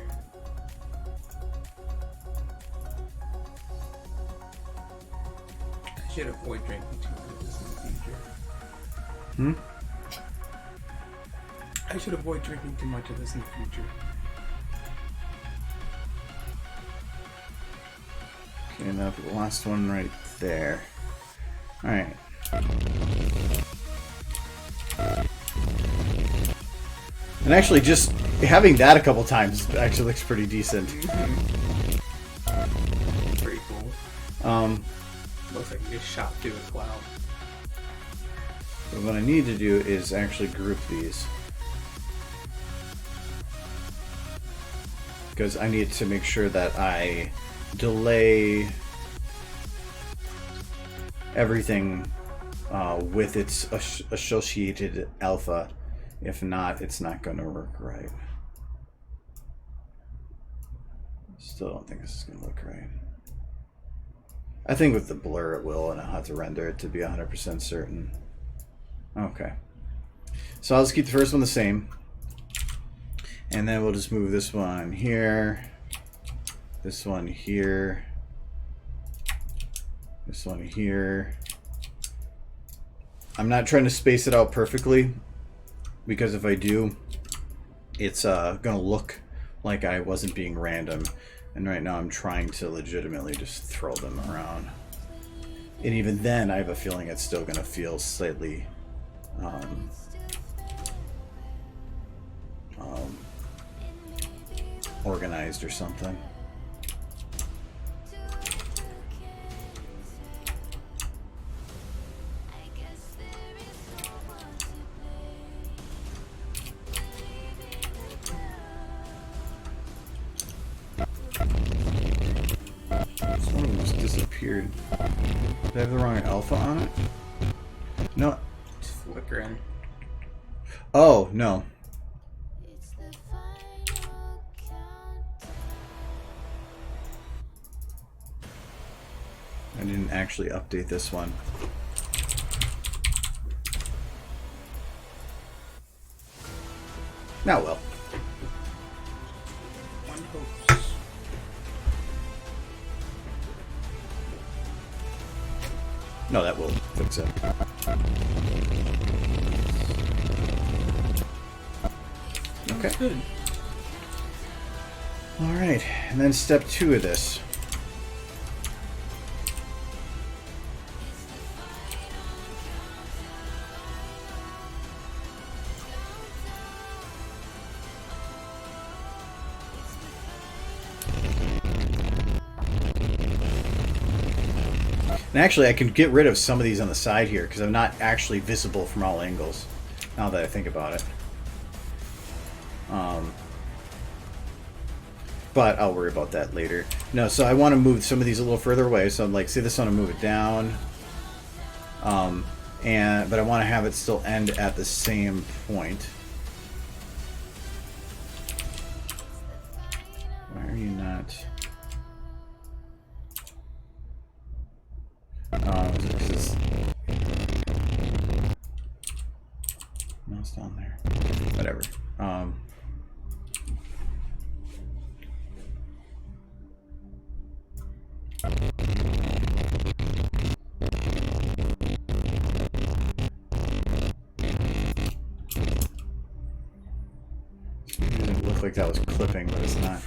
I should avoid drinking too much of this in the future. I should avoid drinking too much of this in the future. Okay, now for the last one right there. Alright. And actually, just having that a couple times actually looks pretty decent. Pretty cool. Looks like you just shot through a cloud. But what I need to do is actually group these. Because I need to make sure that I delay everything with its associated alpha. If not, it's not going to work right. Still don't think this is going to look right. I think with the blur it will, and I'll have to render it to be 100% certain. Okay. So I'll just keep the first one the same. And then we'll just move this one here, this one here, this one here. I'm not trying to space it out perfectly, because if I do, it's gonna look like I wasn't being random. And right now I'm trying to legitimately just throw them around. And even then, I have a feeling it's still gonna feel slightly organized or something. This one just disappeared. Did I have the wrong alpha on it? No. It's flickering. Oh, no. I didn't actually update this one. Now, well. One hopes. No, that will fix it. Okay. Good. All right, and then step 2 of this. And actually, I can get rid of some of these on the side here because I'm not actually visible from all angles, now that I think about it. But I'll worry about that later. No, so I want to move some of these a little further away. So I'm like, say this one, I move it down. But I want to have it still end at the same point. Why are you not? This is... No, it's down there. Whatever. It looked like that was clipping, but it's not.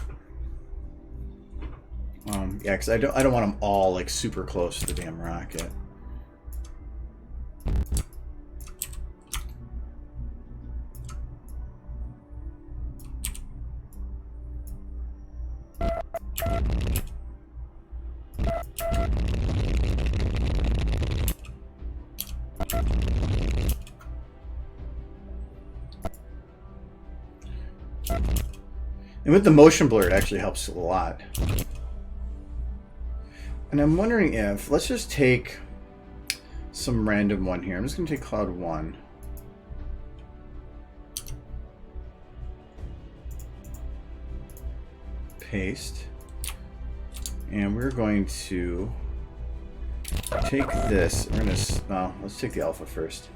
Yeah, because I don't want them all like super close to the damn rocket. And with the motion blur, it actually helps a lot. And I'm wondering if, let's just take some random one here. I'm just going to take cloud 1. Paste. And we're going to take this. We're going to, well, let's take the alpha first.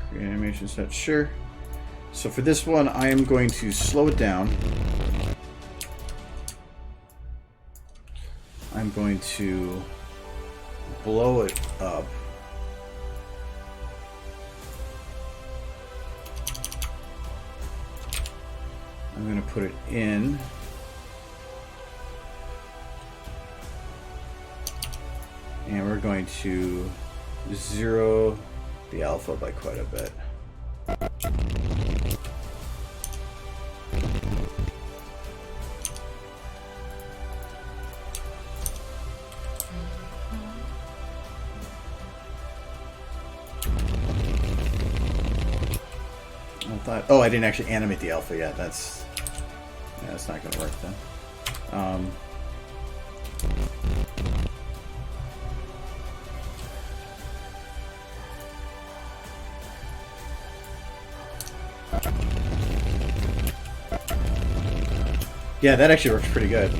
Create animation set, sure. So for this one, I am going to slow it down. I'm going to blow it up. I'm going to put it in. And we're going to zero the alpha by quite a bit. Oh, I didn't actually animate the alpha yet. That's not going to work then. Yeah, that actually works pretty good.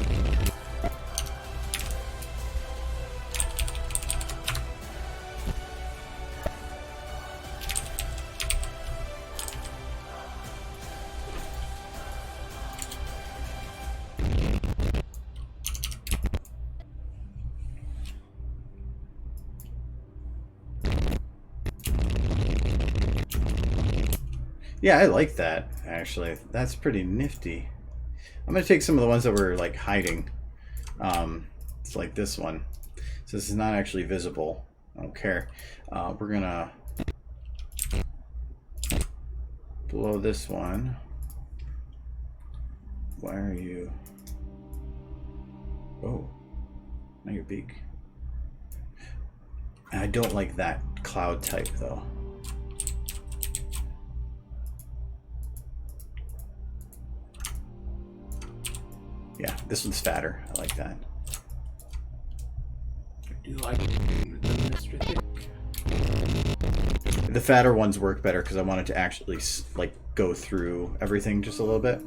Yeah, I like that, actually. That's pretty nifty. I'm going to take some of the ones that were, like, hiding. It's like this one. So this is not actually visible. I don't care. We're going to blow this one. Why are you... Oh, now you're big. I don't like that cloud type, though. Yeah, this one's fatter. I like that. I do like the Mr. Thick. The fatter ones work better because I wanted to actually like go through everything just a little bit.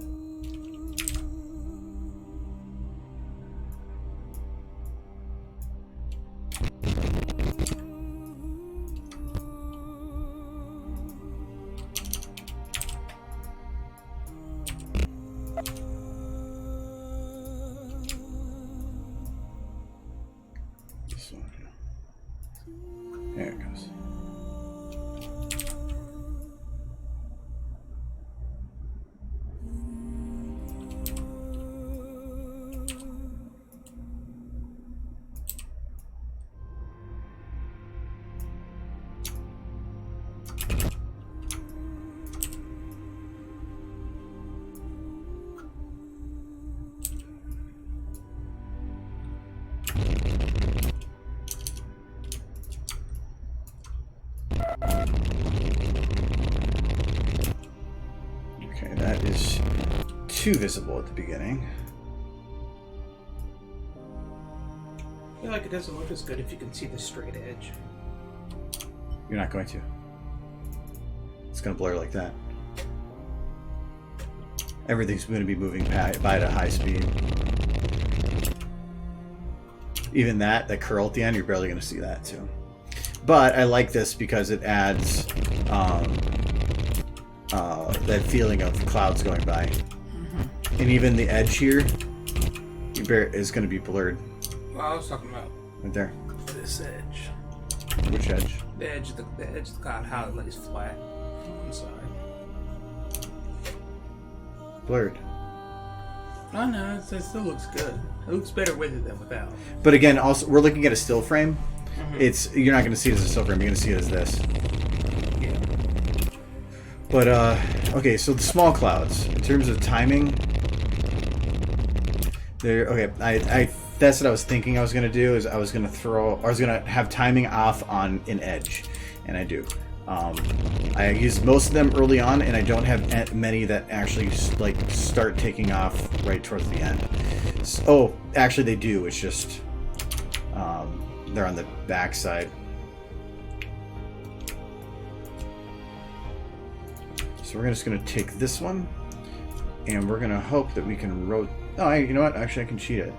There it goes. Okay, that is too visible at the beginning. I feel like it doesn't look as good if you can see the straight edge. You're not going to. It's going to blur like that. Everything's going to be moving by at a high speed. Even that curl at the end, you're barely going to see that too. But I like this because it adds that feeling of clouds going by. Mm-hmm. And even the edge here is going to be blurred. Well, I was talking about right there. This edge. Which edge? The edge of the cloud, how it lays flat on one side. Blurred. Oh no, it still looks good. It looks better with it than without. But again, also we're looking at a still frame. Mm-hmm. You're not going to see it as a still frame. You're going to see it as this. Yeah. But okay, so the small clouds in terms of timing, they're okay. I that's what I was thinking I was going to do is I was going to have timing off on an edge, and I do. I use most of them early on, and I don't have many that actually like start taking off right towards the end. So, actually they do. It's just they're on the back side. So we're just going to take this one, and we're going to hope that we can rotate. Oh, you know what? Actually, I can cheat it.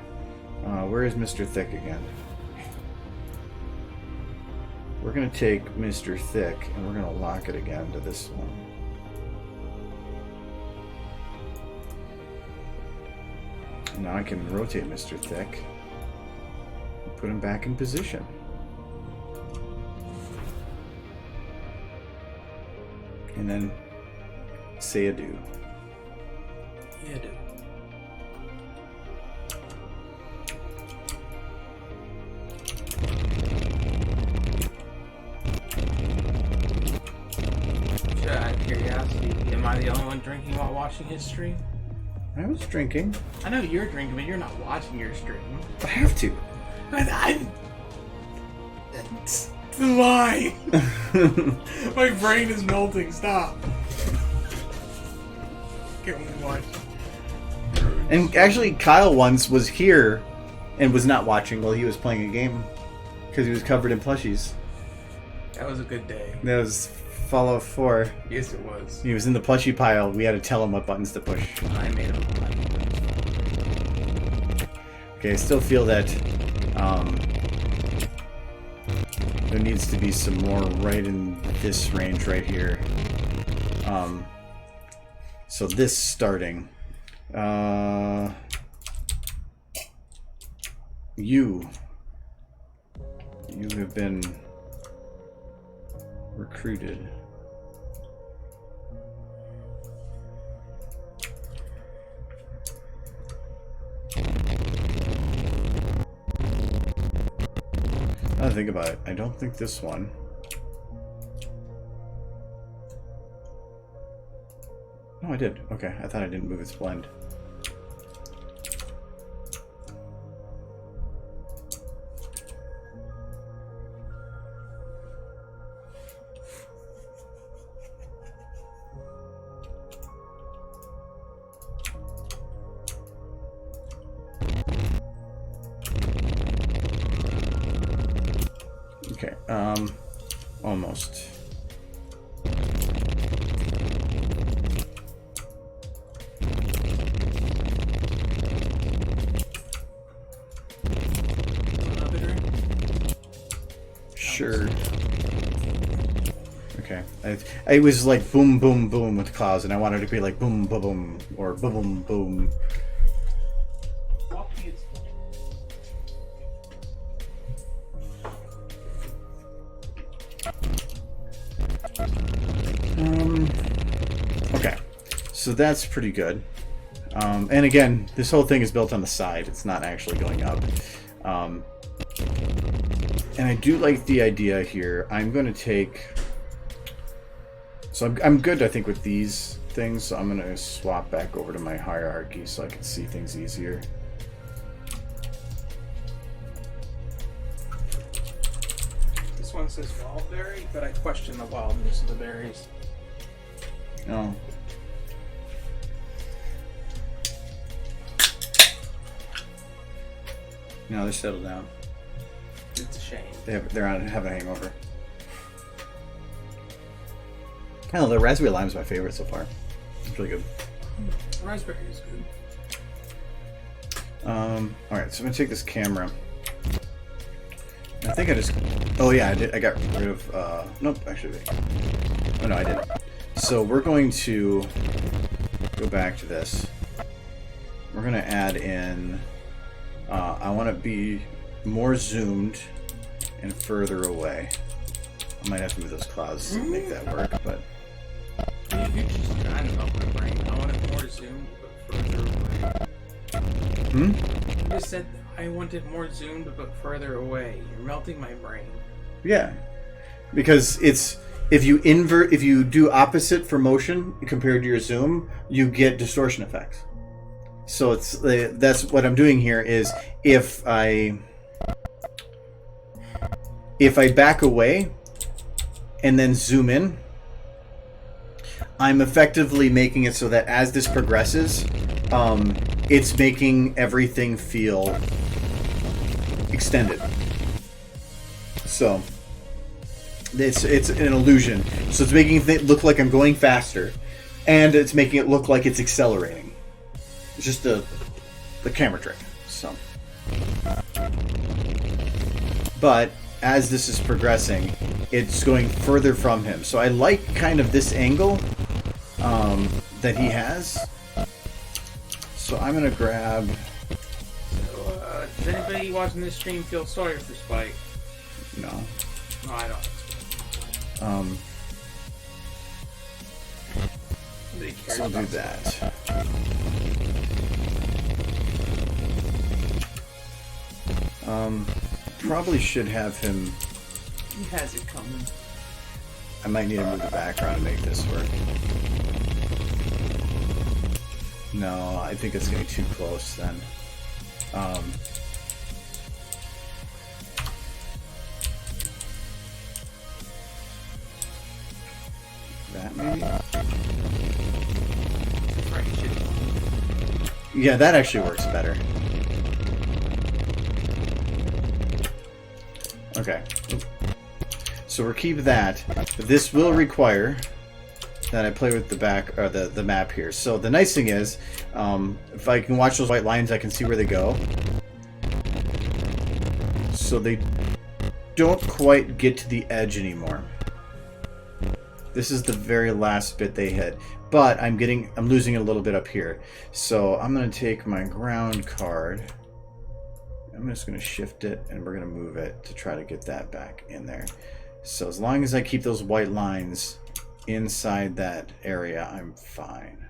Where is Mr. Thick again? We're going to take Mr. Thick, and we're going to lock it again to this one. Now I can rotate Mr. Thick and put him back in position. And then say adieu. Yeah, dude. Just out of curiosity, am I the only one drinking while watching his stream? I was drinking. I know you're drinking, but you're not watching your stream. I have to. It's the lie. My brain is melting. Stop. Can we watch? And actually, Kyle once was here and was not watching while he was playing a game because he was covered in plushies. That was a good day. That was Fallout 4. Yes, it was. He was in the plushie pile. We had to tell him what buttons to push. I made him. Okay, I still feel that there needs to be some more right in this range right here. So this starting. You have been recruited. Now think about it. I don't think this one. Oh, I did. Okay, I thought I didn't move its blend. Okay, almost. Sure. Okay. I was like boom, boom, boom with clouds, and I wanted it to be like boom, boom, boom, or boom, boom, boom. Okay. So that's pretty good. And again, this whole thing is built on the side. It's not actually going up. And I do like the idea here. I'm going to take... So I'm good, I think, with these things. So I'm going to swap back over to my hierarchy so I can see things easier. This one says wild berry, but I question the wildness of the berries. Oh. No, they're settled down. It's a shame. They're on have a hangover. I don't know, the raspberry lime is my favorite so far. It's really good. Raspberry is good. Alright, so I'm gonna take this camera. I think I just... Oh yeah, I did. I got rid of... Nope, actually. Oh no, I didn't. So we're going to go back to this. We're gonna add in... I want to be more zoomed and further away. I might have to move those clouds to make that work, but... I don't know my brain. I want it more zoomed, but further away. Hmm? You just said I want it more zoomed, but further away. You're melting my brain. Yeah. Because it's... If you do opposite for motion compared to your zoom, you get distortion effects. So it's that's what I'm doing here is if I back away and then zoom in, I'm effectively making it so that as this progresses, it's making everything feel extended. So it's an illusion. So it's making it look like I'm going faster, and it's making it look like it's accelerating. It's just the camera trick. So, but as this is progressing, it's going further from him. So I like kind of this angle that he has. So I'm gonna grab. So, does anybody watching this stream feel sorry for Spike? No. No, I don't. So I'll do that. Probably should have him. He has it coming. I might need to move the background to make this work. No, I think it's getting too close then. That maybe? Yeah, that actually works better. Okay. So we'll keep that. But this will require that I play with the back or the map here. So the nice thing is, if I can watch those white lines, I can see where they go. So they don't quite get to the edge anymore. This is the very last bit they hit, but I'm losing a little bit up here. So I'm going to take my ground card. I'm just going to shift it and we're going to move it to try to get that back in there. So as long as I keep those white lines inside that area, I'm fine.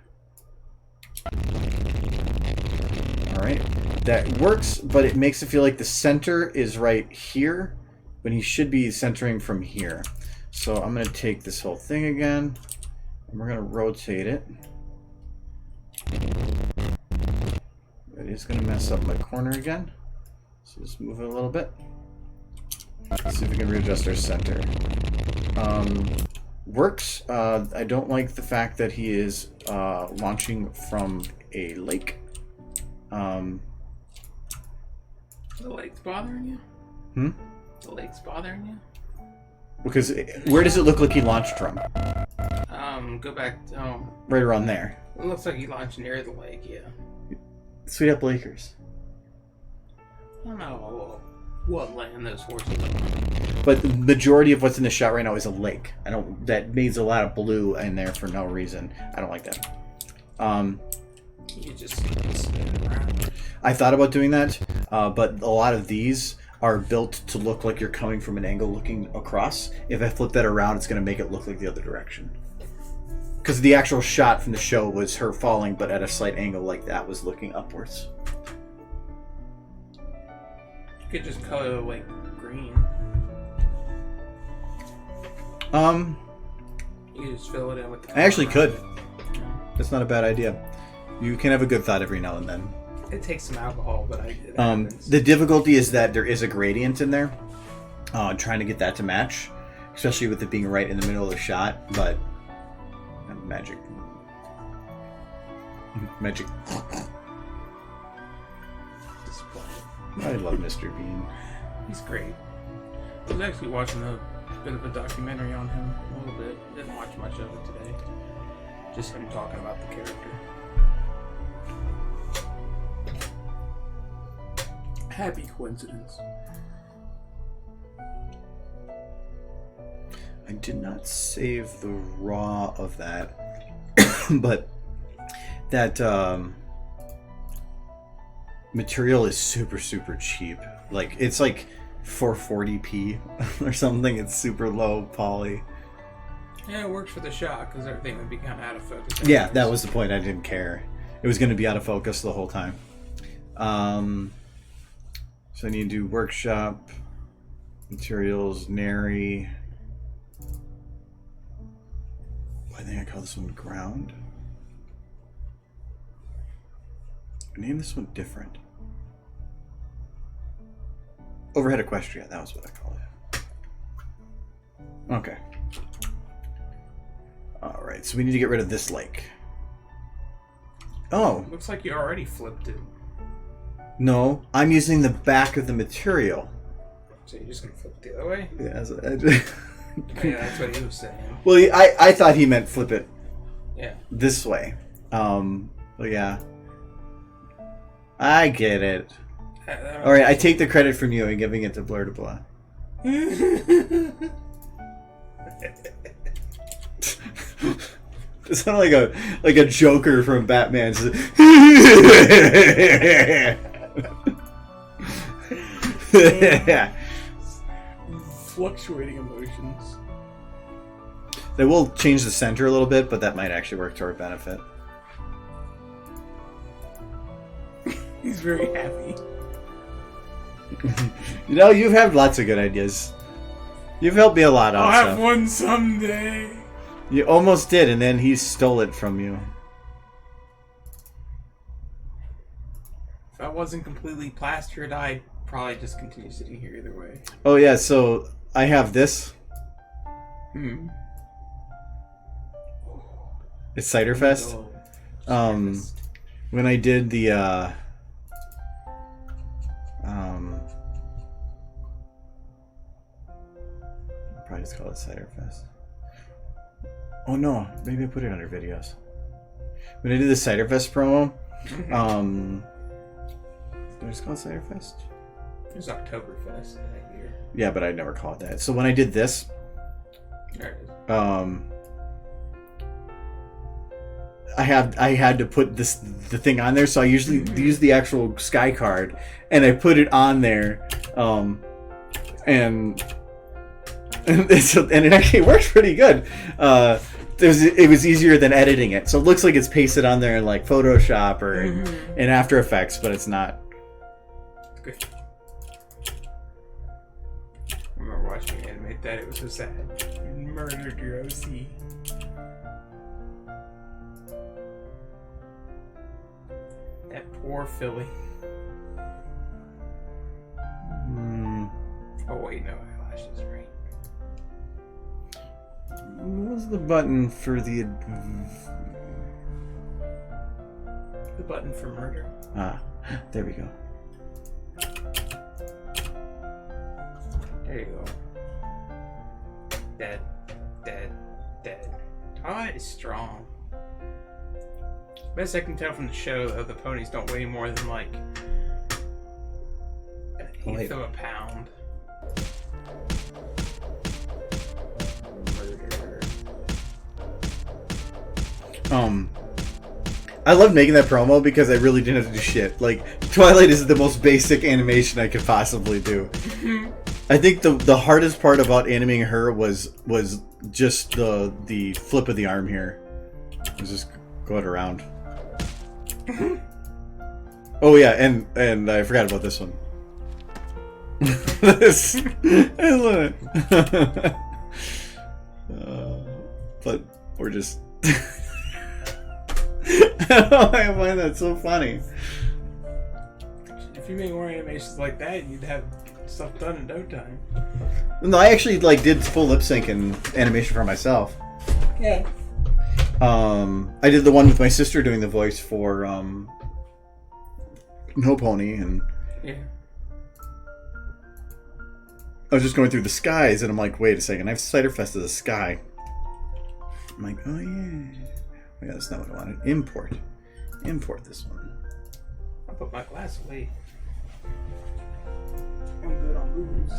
All right, that works, but it makes it feel like the center is right here, when he should be centering from here. So I'm going to take this whole thing again, and we're going to rotate it. It is going to mess up my corner again. So just move it a little bit. Let's see if we can readjust our center. Works. I don't like the fact that he is launching from a lake. The lake's bothering you? Hmm? The lake's bothering you? Because where does it look like he launched from? Go back. Right around there. It looks like he launched near the lake. Yeah. Sweet Up Lakers. I don't know what land those horses are on. But the majority of what's in the shot right now is a lake. That means a lot of blue in there for no reason. I don't like that. You just spin it around. I thought about doing that, but a lot of these are built to look like you're coming from an angle looking across. If I flip that around, it's going to make it look like the other direction. Because the actual shot from the show was her falling, but at a slight angle like that was looking upwards. You could just color it like green. You could just fill it in with the color. I actually could. That's not a bad idea. You can have a good thought every now and then. It takes some alcohol, but the difficulty is that there is a gradient in there. Trying to get that to match, especially with it being right in the middle of the shot. But magic. I love Mr. Bean. He's great. I was actually watching a bit of a documentary on him a little bit. Didn't watch much of it today. Just him talking about the character. Happy coincidence. I did not save the raw of that, but that material is super cheap. Like it's like 440p or something. It's super low poly. Yeah, it works for the shot because everything would be kind of out of focus. Yeah, that was the point. I didn't care. It was going to be out of focus the whole time. So I need to do workshop, materials, nary. I think I call this one ground. Name this one different. Overhead equestria, that was what I called it. Okay. Alright, so we need to get rid of this lake. Oh. Looks like you already flipped it. No, I'm using the back of the material. So you're just going to flip it the other way? Yeah, Yeah, that's what he was saying. Well, I thought he meant flip it this way. Well, yeah. I get it. Alright, I take the credit from you and giving it to Blur to Blah. It sounded like a Joker from Batman. Fluctuating emotions. They will change the center a little bit, but that might actually work to our benefit. He's very happy. You know, you've had lots of good ideas. You've helped me a lot I'll on have stuff. one someday. You almost did, and then he stole it from you. If I wasn't completely plastered, I'd probably just continue sitting here either way. Oh yeah, so I have this. It's Cider Fest. When I did the I'll probably just call it Cider Fest. Oh no, maybe I put it under videos. When I did the Cider Fest promo, did I just call it Cider Fest? It was Oktoberfest that year. Yeah, but I never call it that. So when I did this, There it is. I had to put the thing on there, so I usually use the actual Sky card, and I put it on there, and it actually worked pretty good. It was easier than editing it, so it looks like it's pasted on there in like Photoshop or in After Effects, but it's not. Good. I remember watching you animate that. It was so sad. You murdered your OC. That poor Philly. Oh wait, no eyelashes, right? What was the button for the button for murder? There we go. There you go. Dead. Todd is strong. Best I can tell from the show, though, the ponies don't weigh more than like an eighth of a pound. I loved making that promo because I really didn't have to do shit. Like, Twilight is the most basic animation I could possibly do. I think the hardest part about animating her was just the flip of the arm here. It was just going around. Oh yeah, and I forgot about this one. This, I love it. But we're just. I don't know why I find that so funny. If you made more animations like that, you'd have stuff done in no time. No, I actually did full lip sync and animation for myself. Yeah. I did the one with my sister doing the voice for No Pony, and yeah. I was just going through the skies, and I'm like, wait a second, I have Cider Fest as a sky. I'm like, oh yeah. Oh, yeah, that's not what I wanted. Import this one. I'll put my glass away. I'm good on booze.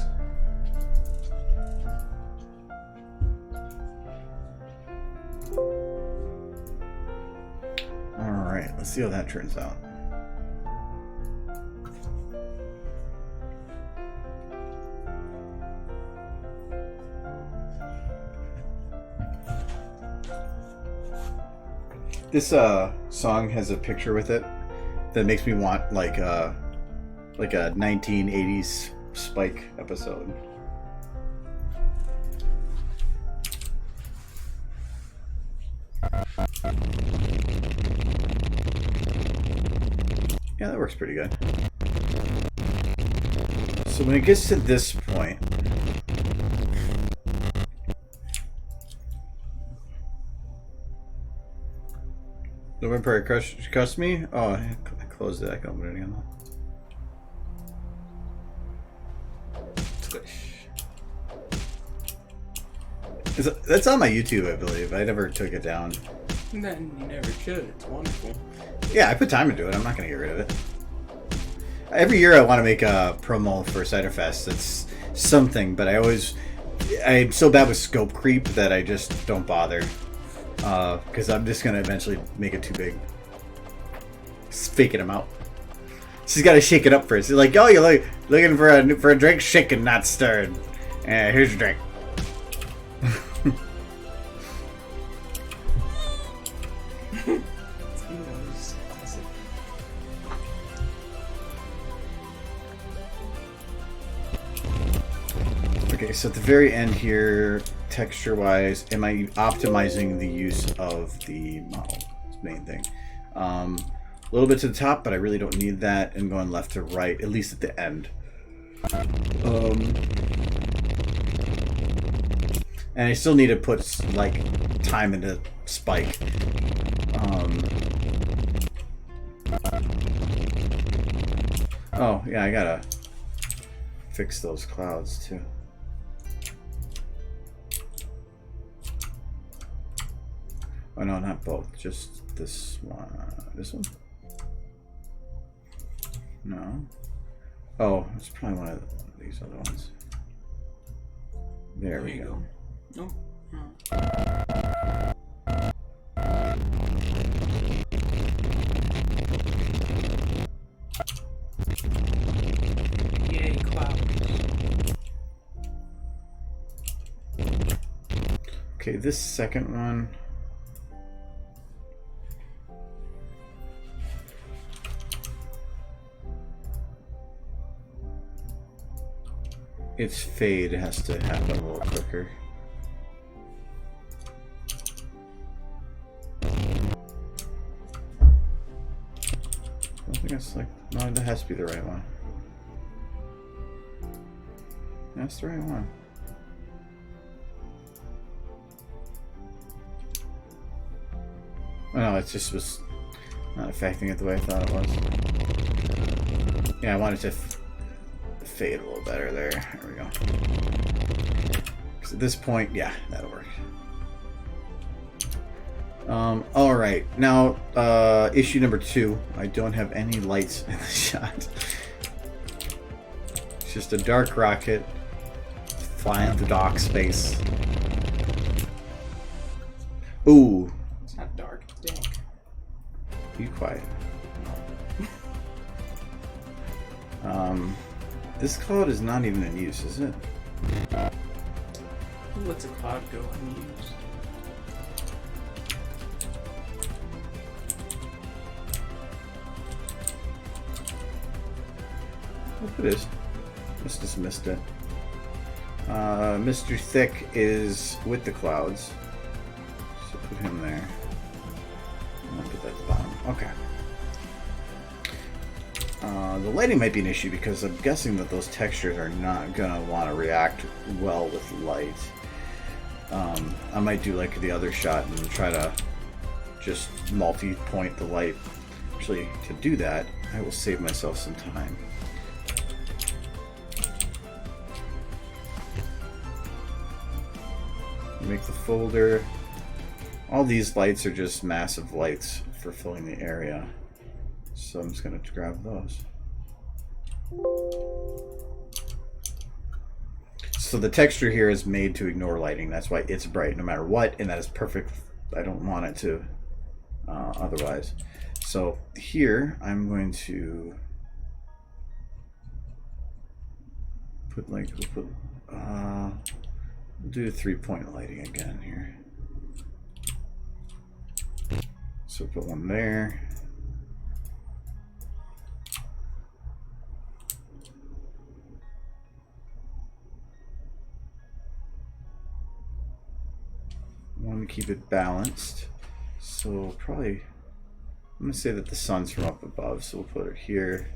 Alright, let's see how that turns out. This song has a picture with it that makes me want like a 1980s Spike episode. Yeah, that works pretty good. So when it gets to this point, the Vampire Crushed Me? Oh, I closed it. I can open it again. That's on my YouTube, I believe. I never took it down. Then you never should. It's wonderful. Yeah, I put time into it. I'm not going to get rid of it. Every year I want to make a promo for Cider Fest. It's something, but I'm so bad with scope creep that I just don't bother. Because I'm just going to eventually make it too big. Just faking them out. She's got to shake it up first. You're like, oh, you're looking for a drink? Shaken, not stirred. Here's your drink. Okay, so at the very end here, texture-wise, am I optimizing the use of the model? That's the main thing. A little bit to the top, but I really don't need that, and going left to right, at least at the end. And I still need to put, like, time into spike. Oh, yeah, I gotta fix those clouds, too. Oh, no, not both. Just this one. This one? No. Oh, it's probably one of these other ones. There we go. Oh. Yay, clouds. Okay, this second one. Its fade has to happen a little quicker. I think it's like, no, that has to be the right one. That's the right one. Oh, no, it just was not affecting it the way I thought it was. Yeah, I wanted to fade a little better there. There we go. Because at this point, yeah, that'll work. All right, now issue number 2. I don't have any lights in the shot. It's just a dark rocket flying through dock space. Ooh. It's not dark, it's dank. Be quiet. This cloud is not even in use, is it? Who lets a cloud go unused? Hope it is. Must just missed it. Mr. Thick is with the clouds. So put him there. I'll put that at the bottom. Okay. The lighting might be an issue because I'm guessing that those textures are not going to want to react well with light. I might do like the other shot and try to just multi-point the light. Actually, to do that, I will save myself some time. Make the folder. All these lights are just massive lights for filling the area. So I'm just going to grab those. So the texture here is made to ignore lighting. That's why it's bright no matter what, and that is perfect. I don't want it to otherwise. So here I'm going to put like we'll do 3-point lighting again here. So put one there. Want to keep it balanced, so probably I'm gonna say that the sun's from up above, so we'll put it here,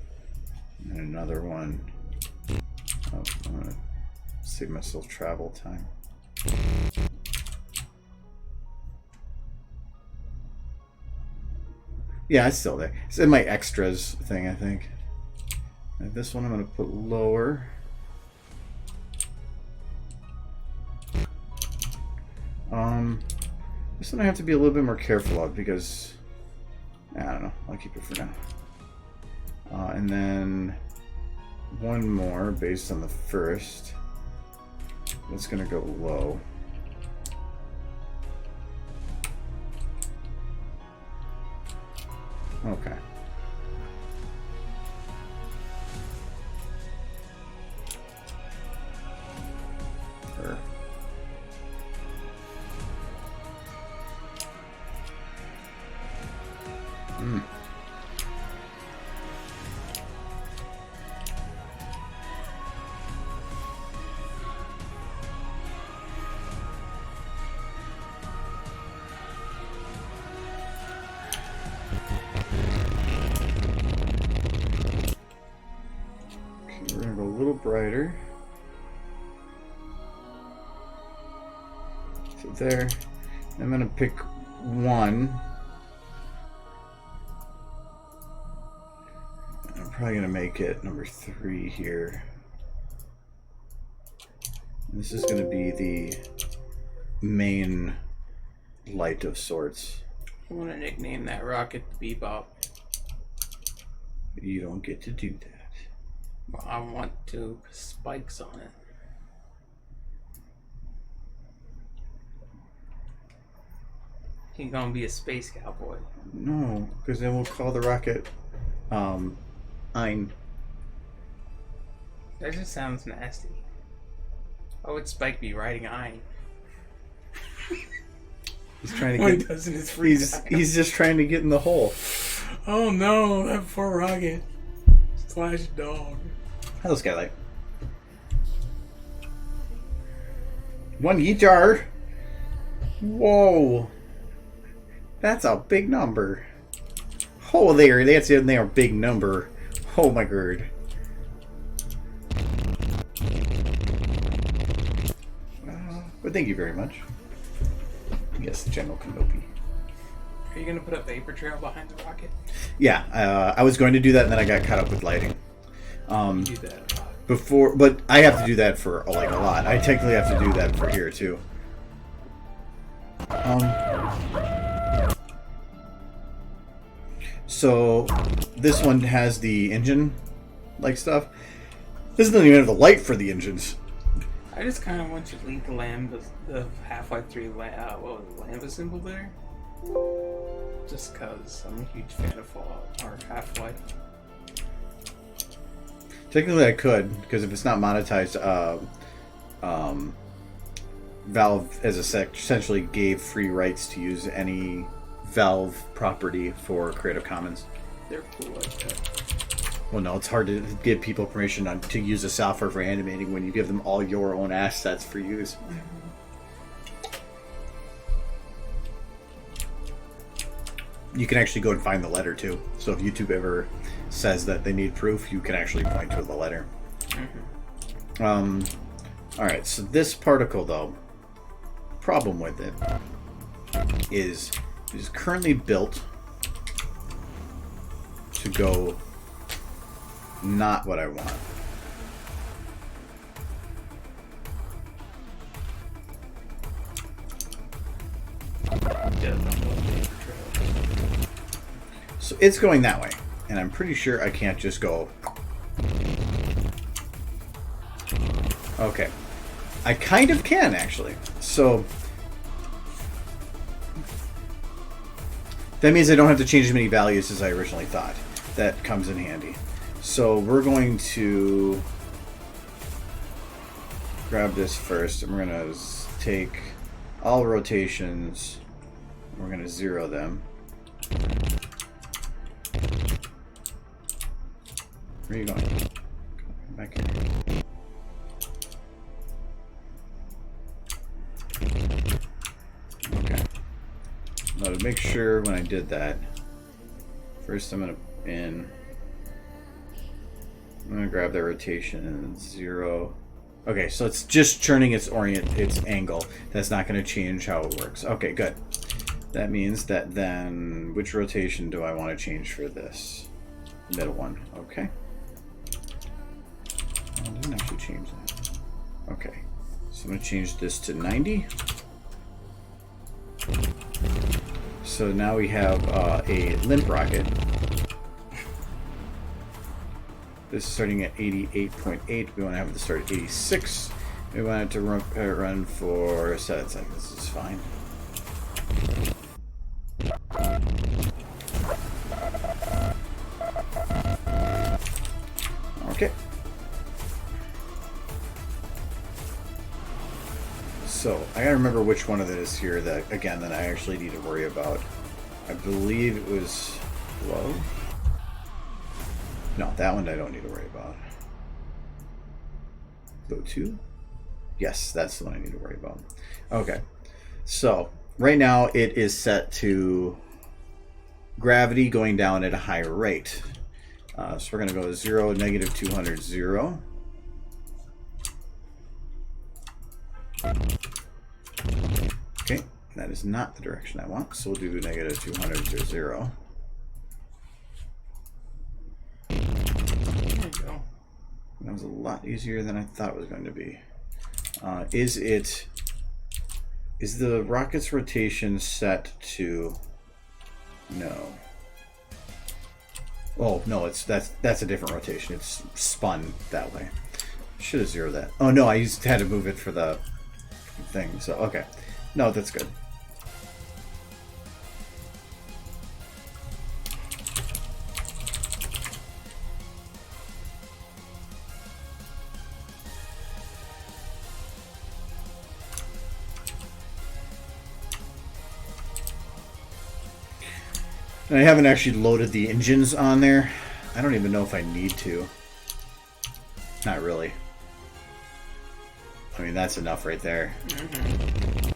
and another one. Oh, I'm gonna save myself travel time. Yeah, it's still there. It's in my extras thing, I think. And this one I'm gonna put lower. This one I have to be a little bit more careful of because I don't know. I'll keep it for now. And then one more based on the first. It's gonna go low. Okay. brighter. So there. I'm going to pick one. I'm probably going to make it number 3 here. This is going to be the main light of sorts. I want to nickname that rocket the Bebop. You don't get to do that. Well, I want to put spikes on it. He's gonna be a space cowboy. No, because then we'll call the rocket Ein. That just sounds nasty. Why would Spike be riding Ein? He's trying to What he get. does in his free time. He's just trying to get in the hole. Oh no, that poor rocket. Slash dog. Hello, Skylight. One guitar. Whoa. That's a big number. Oh, that's it. They are a big number. Oh my god. But thank you very much. Yes, General Kenobi. Are you gonna put a vapor trail behind the rocket? Yeah, I was going to do that, and then I got caught up with lighting. You do that a lot. Before, but I have to do that for like a lot. I technically have to do that for here too. So this one has the engine like stuff. This doesn't even have the light for the engines. I just kind of want you to leave the Half-Life 3 what was it, Lambda symbol there. Just cause I'm a huge fan of Fallout or Half-Life. Technically, I could, because if it's not monetized, Valve essentially gave free rights to use any Valve property for Creative Commons. They're cool like that. Well, no, it's hard to give people permission to use the software for animating when you give them all your own assets for use. You can actually go and find the letter too. So if YouTube ever says that they need proof, you can actually point to the letter. Alright, so this particle though, problem with it is it is currently built to go not what I want. So it's going that way, and I'm pretty sure I can't just go. Okay, I kind of can actually. So that means I don't have to change as many values as I originally thought. That comes in handy. So we're going to grab this first, and we're going to take all rotations. We're going to 0 them. Where are you going? Come back here. Okay. Now to make sure when I did that, first I'm going to grab the rotation and 0. Okay, so it's just turning its angle. That's not going to change how it works. Okay, good. That means that then, which rotation do I want to change for this? Middle one. Okay. Oh, it didn't actually change that. Okay. So I'm going to change this to 90. So now we have a limp rocket. This is starting at 88.8. We want to have it start at 86. We want it to run for 7 seconds. This is fine. Okay. So I gotta remember which one of it is here that I actually need to worry about. I believe it was low. No, that one I don't need to worry about. Go to? Yes, that's the one I need to worry about. Okay. So right now it is set to gravity going down at a higher rate. So we're going to go 0, -200, 0. Okay, that is not the direction I want, so we'll do negative 200 to 0. There you go. That was a lot easier than I thought it was going to be. Is the rocket's rotation set to... No. Oh, no, that's a different rotation. It's spun that way. Should have zeroed that. Oh, no, I had to move it for the thing, so, okay. No, that's good. And I haven't actually loaded the engines on there. I don't even know if I need to. Not really. I mean, that's enough right there. Mm-hmm.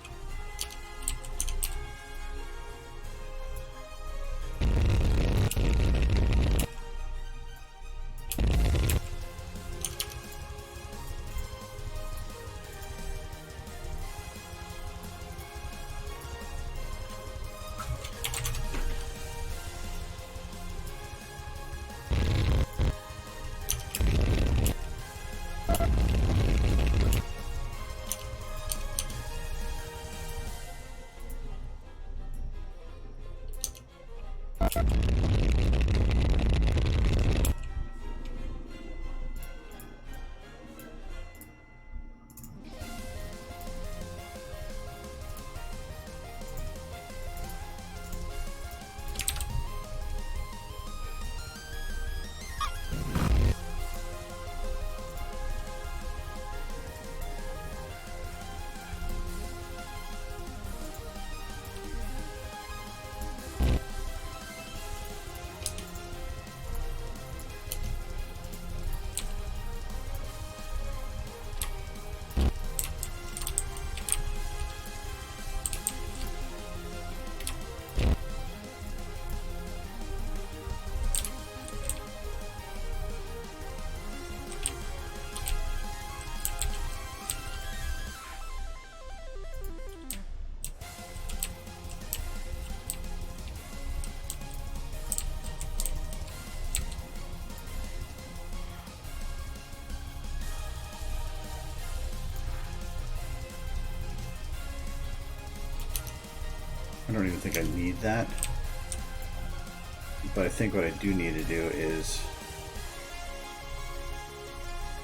I don't even think I need that. But I think what I do need to do is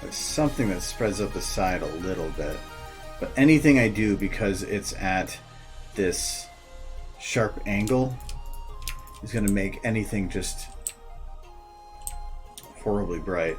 have something that spreads up the side a little bit. But anything I do, because it's at this sharp angle, is going to make anything just horribly bright.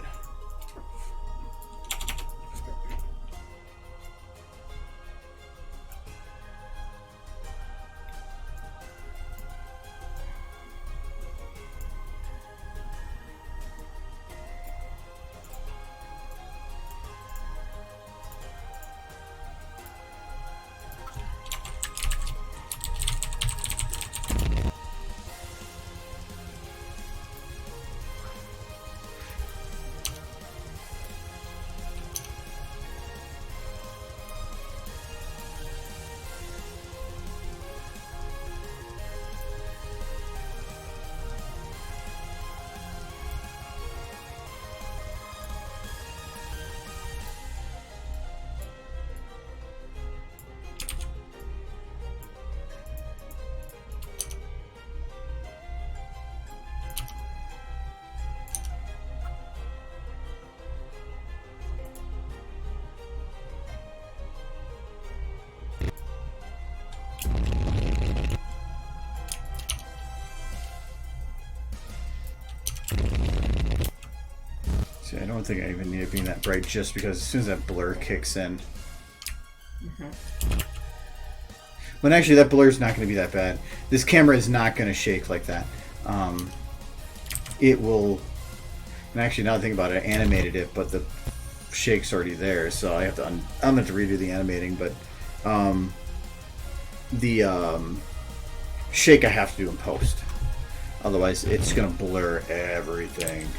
See, I don't think I even need it being that bright, just because as soon as that blur kicks in. But actually, that blur is not going to be that bad. This camera is not going to shake like that. It will. And actually, now that I think about it, I animated it, but the shake's already there, so I have to. I'm going to have to redo the animating, but the shake I have to do in post. Otherwise, it's going to blur everything.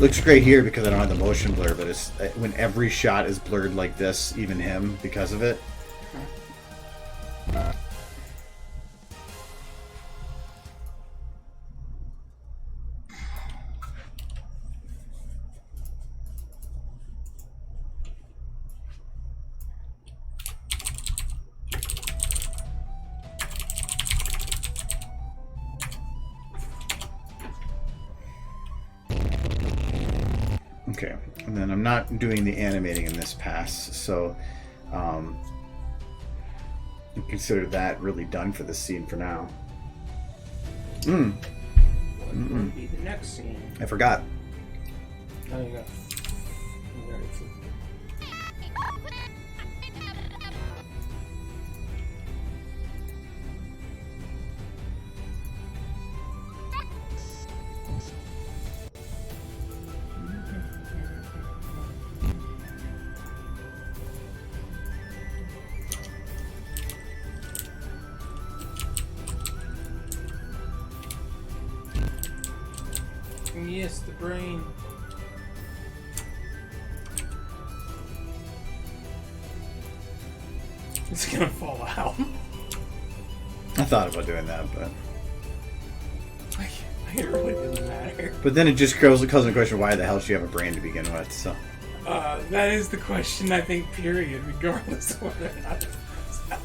Looks great here because I don't have the motion blur, but it's when every shot is blurred like this, even him, because of it. Okay, and then I'm not doing the animating in this pass, so consider that really done for the scene for now. What would be the next scene? I forgot. Oh, you go. Yes, the brain. It's gonna fall out. I thought about doing that, but It really didn't matter. but then it just calls the question: why the hell should you have a brain to begin with? So That is the question, I think, period, regardless of whether or not it falls out.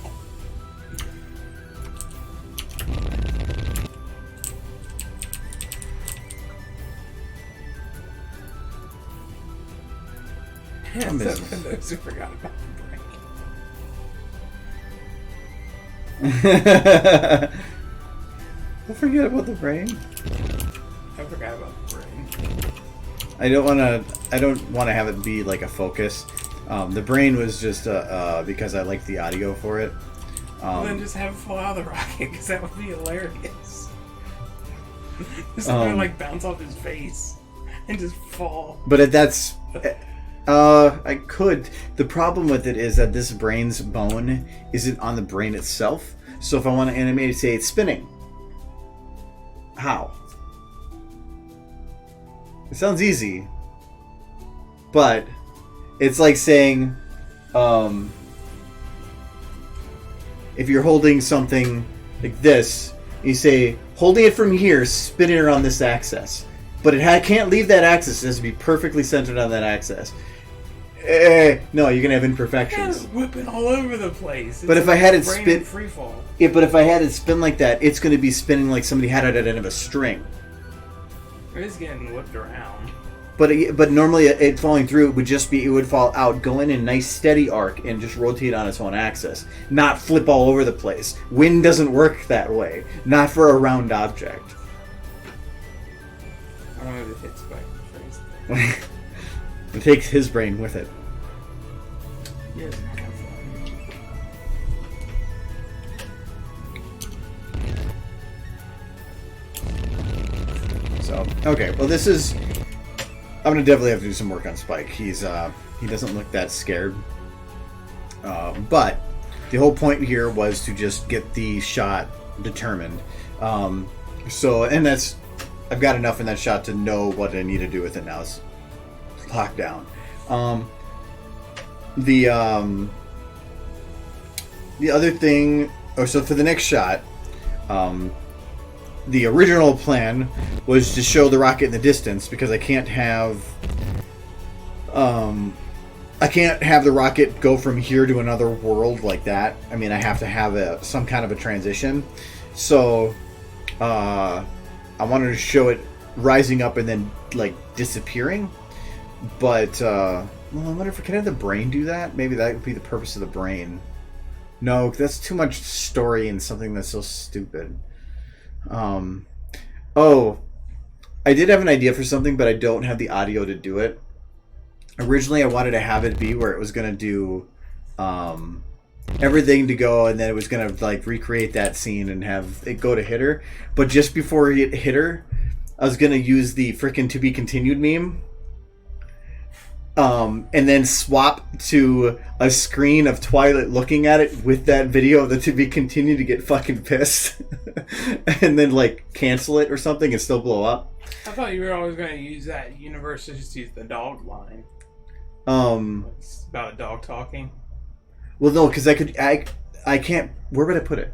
Except for those who forgot about the brain. Don't forget about the brain. I forgot about the brain. I don't want to have it be like a focus. The brain was just because I like the audio for it. Well, then just have it fall out of the rocket, because that would be hilarious. Just like bounce off his face and just fall. But that's I could. The problem with it is that this brain's bone isn't on the brain itself. So if I want to animate it, say it's spinning. How? It sounds easy, but it's like saying, if you're holding something like this, you say, holding it from here, spin it around this axis. But it can't leave that axis. It has to be perfectly centered on that axis. No, you're gonna have imperfections. It's whipping all over the place. But if I had it spin free fall. Yeah, but if I had it spin like that, it's gonna be spinning like somebody had it at the end of a string. It is getting whipped around. But normally it falling through it would fall out, go in a nice steady arc, and just rotate on its own axis, not flip all over the place. Wind doesn't work that way, not for a round object. I wanted to hit Spike in the face. It takes his brain with it. Yes. So okay, well this is. I'm gonna definitely have to do some work on Spike. He doesn't look that scared. But the whole point here was to just get the shot determined. I've got enough in that shot to know what I need to do with it now. It's locked down. The other thing, so for the next shot, the original plan was to show the rocket in the distance because I can't have the rocket go from here to another world like that. I mean, I have to have some kind of a transition. So I wanted to show it rising up and then like disappearing. But I wonder if can I have the brain do that? Maybe that would be the purpose of the brain. No, that's too much story and something that's so stupid. I did have an idea for something, but I don't have the audio to do it. Originally, I wanted to have it be where it was going to do everything to go, and then it was going to like recreate that scene and have it go to hit her. But just before it hit her, I was going to use the frickin' to be continued meme. And then swap to a screen of Twilight looking at it with that video of the to be continued to get fucking pissed. And then like cancel it or something and still blow up. I thought you were always going to use that universe to just use the dog line. It's about a dog talking. Well, no, because I can't. Where would I put it?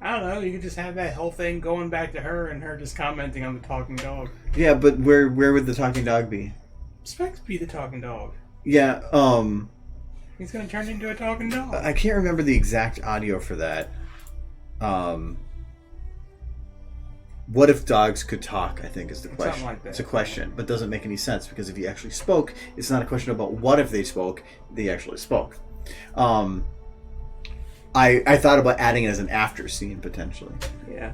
I don't know. You could just have that whole thing going back to her and her just commenting on the talking dog. Yeah, but where would the talking dog be? Specs be the talking dog. Yeah. He's going to turn into a talking dog. I can't remember the exact audio for that. What if dogs could talk, I think is the question. Something like that. It's a question, but doesn't make any sense because if you actually spoke, it's not a question about what if they spoke, they actually spoke. I thought about adding it as an after scene potentially. Yeah.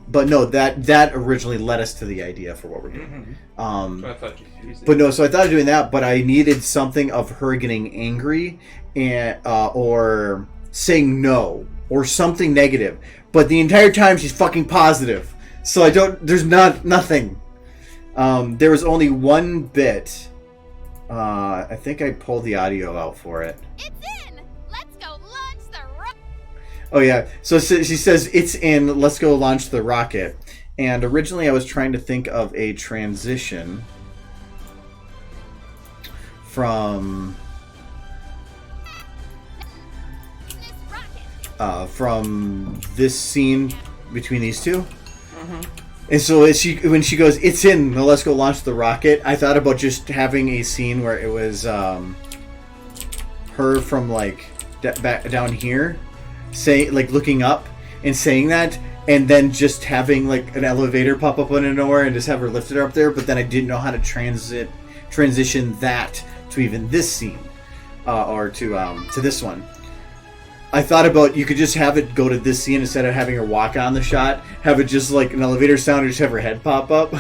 But no, that originally led us to the idea for what we're doing. So I thought you'd use it. But no, so I thought of doing that, but I needed something of her getting angry and or saying no or something negative. But the entire time she's fucking positive. So there's nothing. There was only one bit. I think I pulled the audio out for it. It's in! Let's go launch the rocket! Oh yeah, so she says, it's in, let's go launch the rocket. And originally I was trying to think of a transition from this scene between these two. And so when she goes, it's in, let's go launch the rocket, I thought about just having a scene where it was her from like back down here, looking up and saying that, and then just having like an elevator pop up out of nowhere and just have her lifted up there. But then I didn't know how to transition that to even this scene or to this one. I thought about you could just have it go to this scene instead of having her walk on the shot. Have it just like an elevator sound, or just have her head pop up.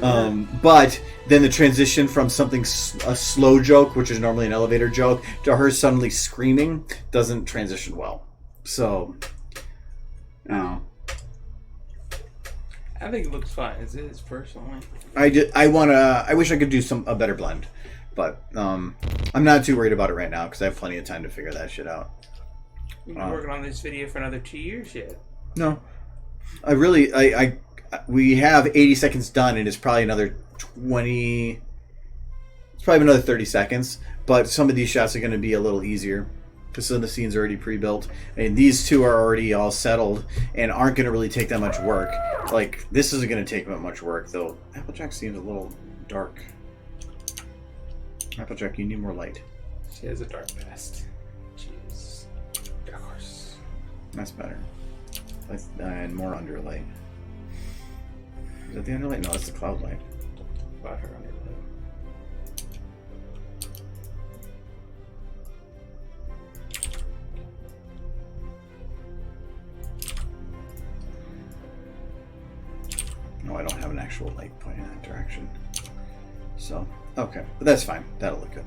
But then the transition from a slow joke, which is normally an elevator joke, to her suddenly screaming doesn't transition well. So, I think it looks fine as is, personally. I wish I could do a better blend. But I'm not too worried about it right now because I have plenty of time to figure that shit out. You've been working on this video for another 2 years yet. No. We have 80 seconds done, and it's probably another 20... It's probably another 30 seconds. But some of these shots are going to be a little easier because some of the scenes are already pre-built. And these two are already all settled and aren't going to really take that much work. Like, this isn't going to take that much work, though. Applejack seems a little dark. Applejack, you need more light. She has a dark past. She's dark horse. That's better. And more underlight. Is that the underlight? No, that's the cloud light. About her underlight. No, I don't have an actual light pointing in that direction. So, okay. But that's fine. That'll look good.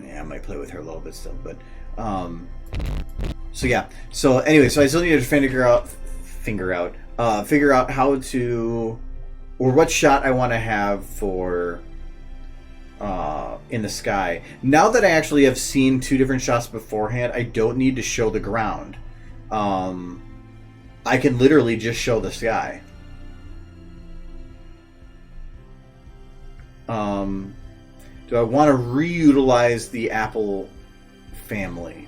Yeah, I might play with her a little bit still, but so yeah. So anyway, so I still need to figure out how to, or what shot I want to have for in the sky. Now that I actually have seen two different shots beforehand, I don't need to show the ground. I can literally just show the sky. Do I want to reutilize the Apple family?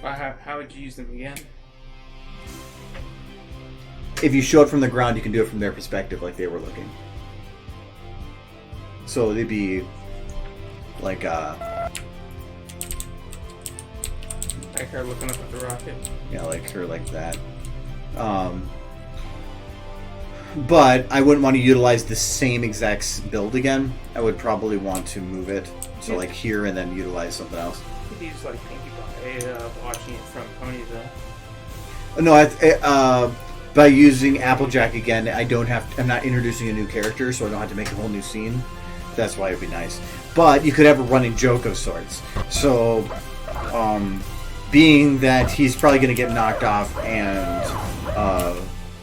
How would you use them again? If you show it from the ground, you can do it from their perspective, like they were looking. So they'd be like her looking up at the rocket. Yeah, like her like that. But I wouldn't want to utilize the same exact build again. I would probably want to move it to like here and then utilize something else. You could use like Pinkie Pie watching it from Ponyville. No, by using Applejack again, I'm not introducing a new character, so I don't have to make a whole new scene. That's why it'd be nice. But you could have a running joke of sorts. So, being that he's probably going to get knocked off and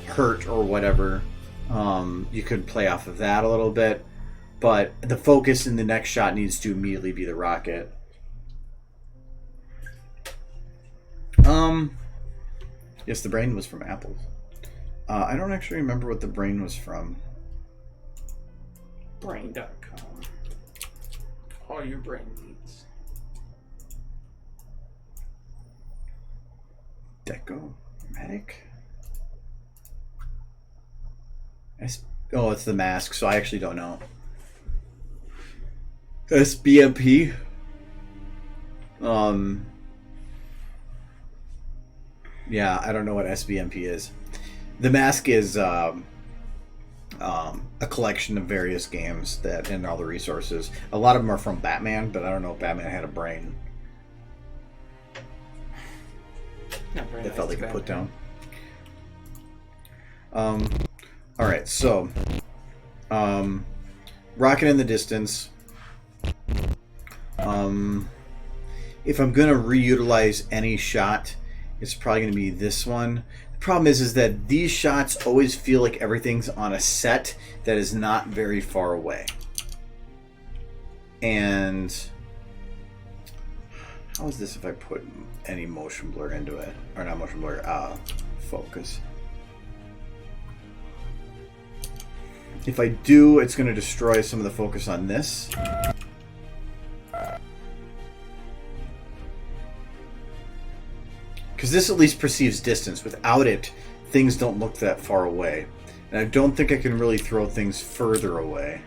hurt or whatever, you could play off of that a little bit. But the focus in the next shot needs to immediately be the rocket. Yes, the brain was from Apple. I don't actually remember what the brain was from. Brain.com. All your brain needs. Deco-matic? Oh, it's the mask, so I actually don't know. SBMP? Yeah, I don't know what SBMP is. The mask is a collection of various games that and all the resources. A lot of them are from Batman, but I don't know if Batman had a brain. They felt they could put down. Alright, so rocket in the distance. If I'm gonna reutilize any shot, it's probably gonna be this one. The problem is that these shots always feel like everything's on a set that is not very far away. And how is this if I put any motion blur into it? Or not motion blur, focus. If I do, it's going to destroy some of the focus on this. Because this at least perceives distance. Without it, things don't look that far away. And I don't think I can really throw things further away.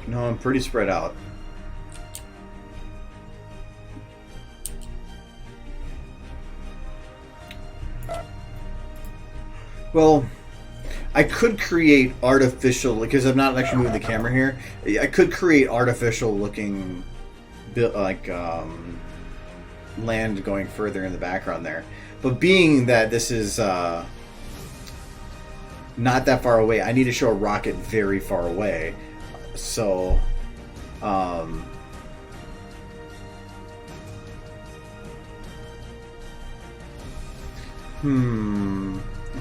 No, I'm pretty spread out. Well, I could create artificial, because I'm not actually moving the camera here. I could create artificial looking, like land going further in the background there. But being that this is not that far away, I need to show a rocket very far away. So, I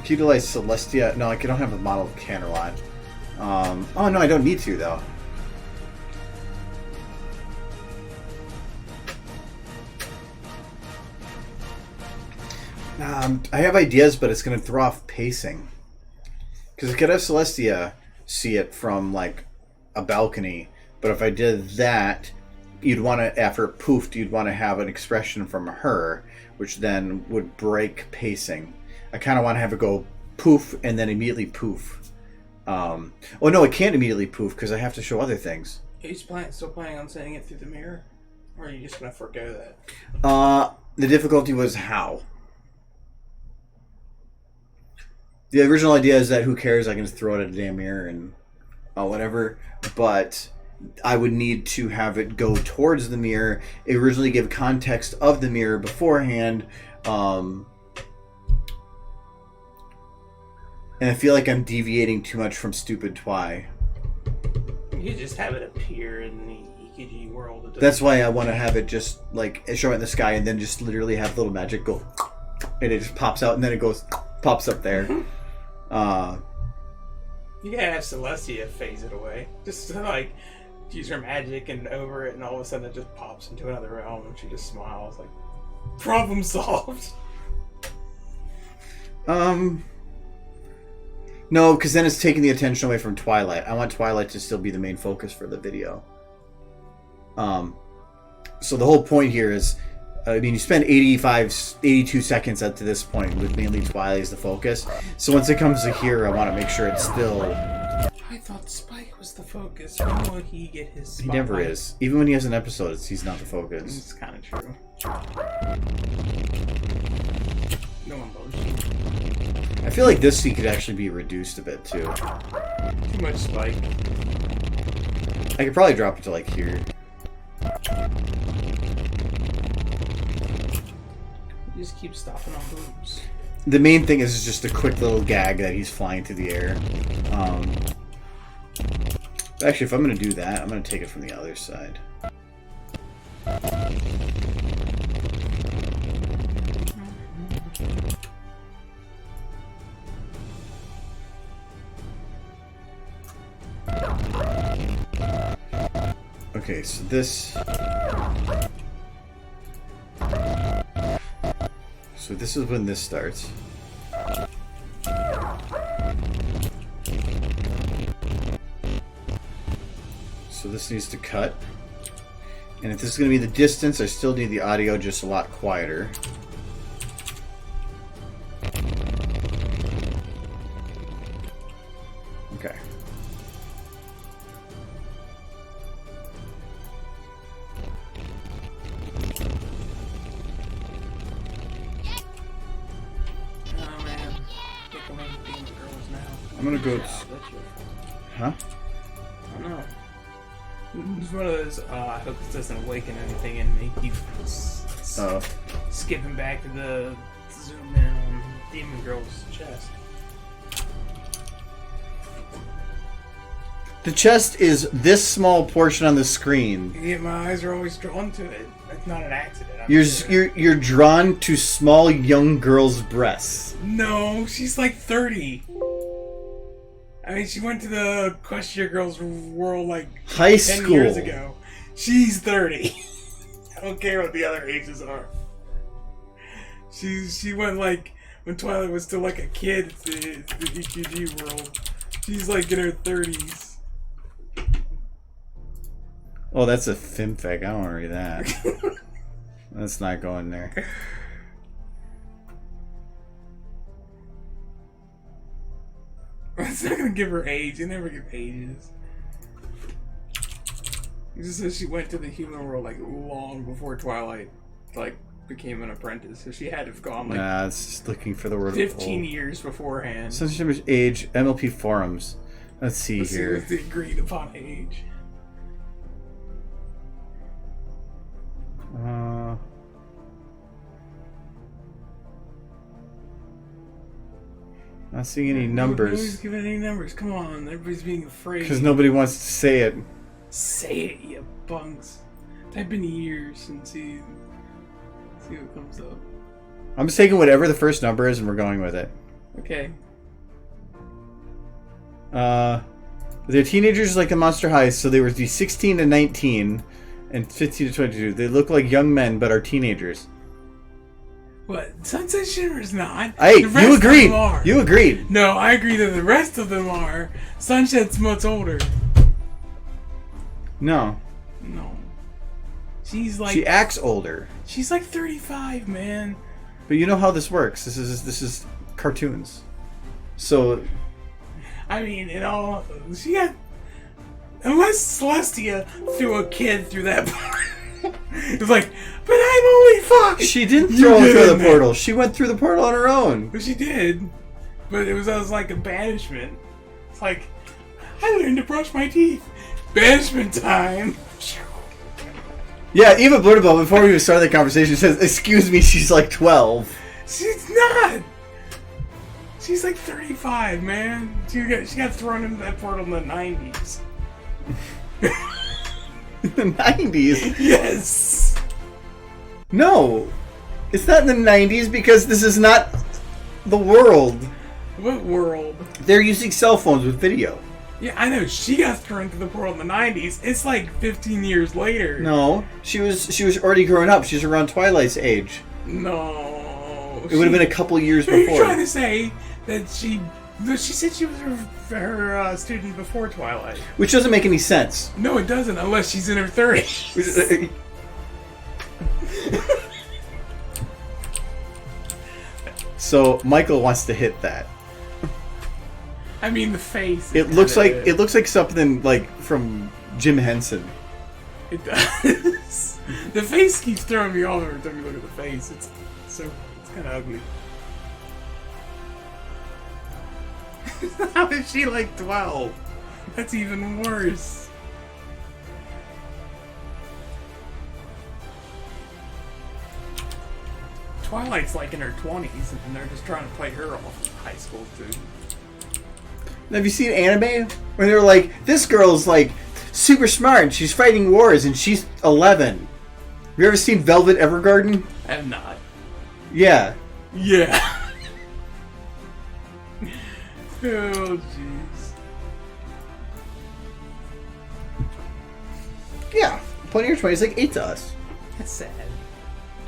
could utilize Celestia. No, I don't have a model of Canterlot. Oh no, I don't need to though. I have ideas, but it's going to throw off pacing. Because I could have Celestia see it from like a balcony, but if I did that, you'd want to, after it poofed, you'd want to have an expression from her, which then would break pacing. I kind of want to have it go poof and then immediately poof. Oh no, it can't immediately poof because I have to show other things. Are you still planning on sending it through the mirror? Or are you just going to forego that? The difficulty was how. The original idea is that who cares, I can just throw it at a damn mirror and whatever. But I would need to have it go towards the mirror, originally give context of the mirror beforehand, and I feel like I'm deviating too much from stupid Twy. You just have it appear in the EKG world. That's why I want to have it just like show it in the sky and then just literally have little magic go, and it just pops out and then it goes, pops up there. You gotta have Celestia phase it away. Just to, like, use her magic and over it, and all of a sudden it just pops into another realm and she just smiles like, problem solved. No, because then it's taking the attention away from Twilight. I want Twilight to still be the main focus for the video. So the whole point here is, I mean, you spend 82 seconds up to this point with mainly Twilight as the focus. So once it comes to here, I want to make sure it's still... I thought Spike was the focus. When will he get his spotlight? He never is. Even when he has an episode, he's not the focus. It's kind of true. No one believes you. I feel like this scene could actually be reduced a bit, too. Too much Spike. I could probably drop it to, like, here. You just keep stopping on boobs. The main thing is just a quick little gag that he's flying through the air. Actually, if I'm going to do that, I'm going to take it from the other side. Okay, so this... So this is when this starts. So this needs to cut. And if this is going to be the distance, I still need the audio just a lot quieter. Okay. Oh man, look at me being girls now. I'm going to go... Huh? I don't know. It's one of those, I hope this doesn't awaken anything in me. Keep skipping back to the zoom in on Demon Girl's chest. The chest is this small portion on the screen. Yeah, my eyes are always drawn to it. It's not an accident. I'm sure. You're drawn to small young girls' breasts. No, she's like 30. I mean, she went to the Question Girls World like High 10 school. years ago. She's 30. I don't care what the other ages are. She went like when Twilight was still like a kid at the EQG world. She's like in her 30s. Oh, that's a femfic. I don't want to read that. That's not going there. It's not gonna give her age. You never give ages. It just says she went to the human world like long before Twilight like became an apprentice. So she had to have gone like Nah, it's just looking for the word 15 years beforehand. Censorship age, MLP forums. Let's see Let's see here. what's the agreed upon age. Not seeing any numbers. Nobody's giving any numbers. Come on, everybody's being afraid. Because nobody wants to say it. Say it, you bunks. Type in years and see what comes up. I'm just taking whatever the first number is and we're going with it. Okay. They're teenagers like the Monster High, so they were 16 to 19 and 15 to 22. They look like young men but are teenagers. What? Sunset Shimmer's not. Hey, The rest you of agreed. them are. You agreed. No, I agree that the rest of them are. Sunset's much older. No. No. She's like. She acts older. She's like 35, man. But you know how this works. This is cartoons. So I mean, she got. Unless Celestia threw a kid through that portal. It was like, but I'm only 5. she didn't throw her through the portal. She went through the portal on her own. But she did. But it was like a banishment. It's like, I learned to brush my teeth. Banishment time. Yeah, Eva Blurtable, before we even started the conversation, says, "Excuse me, she's like 12." She's not. She's like 35, man. She got thrown into that portal in the 90s. The 90s? Yes. No. It's not in the 90s because this is not the world. What world? They're using cell phones with video. Yeah, I know. She got thrown into the portal in the 90s. It's like 15 years later. No, she was already growing up. She's around Twilight's age. No. It would have been a couple years Are you before. trying to say that she said she was her student before Twilight? Which doesn't make any sense. No, it doesn't, unless she's in her 30s. So Michael wants to hit that. I mean, the face. It looks like something like from Jim Henson. It does. The face keeps throwing me off every time you look at the face. It's kind of ugly. How is she like 12? That's even worse. Twilight's like in her 20s, and they're just trying to play her off as a high school student. Have you seen anime where they're like, this girl's like super smart and she's fighting wars and she's 11? Have you ever seen Velvet Evergarden? I have not. Yeah. Yeah. Oh, jeez. Yeah. Plenty of 20 is like 8 to us. That's sad.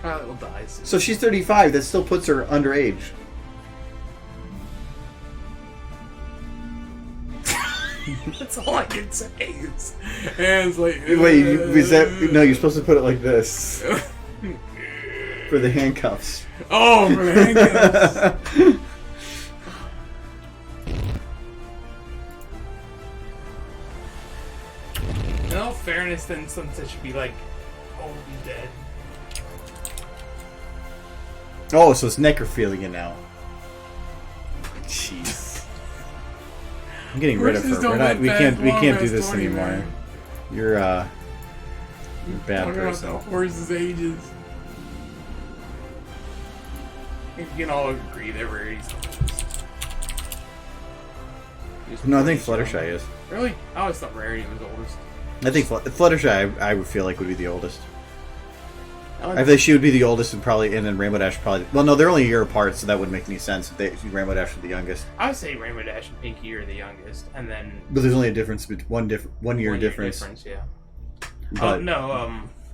Probably will die soon. So she's 35. That still puts her underage. That's all I can say. And it's like, Wait, is that no? You're supposed to put it like this for the handcuffs. Oh, for the handcuffs. In all fairness, then Sunset should be like old and dead. Oh, so it's necrophilia now. Jeez. I'm getting rid of her. Horses don't We're not. We live can't. that We long can't do as this 20, anymore. man. You're a bad Talking about person. the horses' ages. I think we can all agree that Rarity's the oldest. No, I think Fluttershy is. Really? I always thought Rarity was oldest. I think Fluttershy. I would feel like would be the oldest. I I think she would be the oldest, and probably, and then Rainbow Dash probably. Well, no, they're only a year apart, so that wouldn't make any sense. If Rainbow Dash was the youngest, I would say Rainbow Dash and Pinky are the youngest, and then but there's only a difference between one year difference. Yeah. But,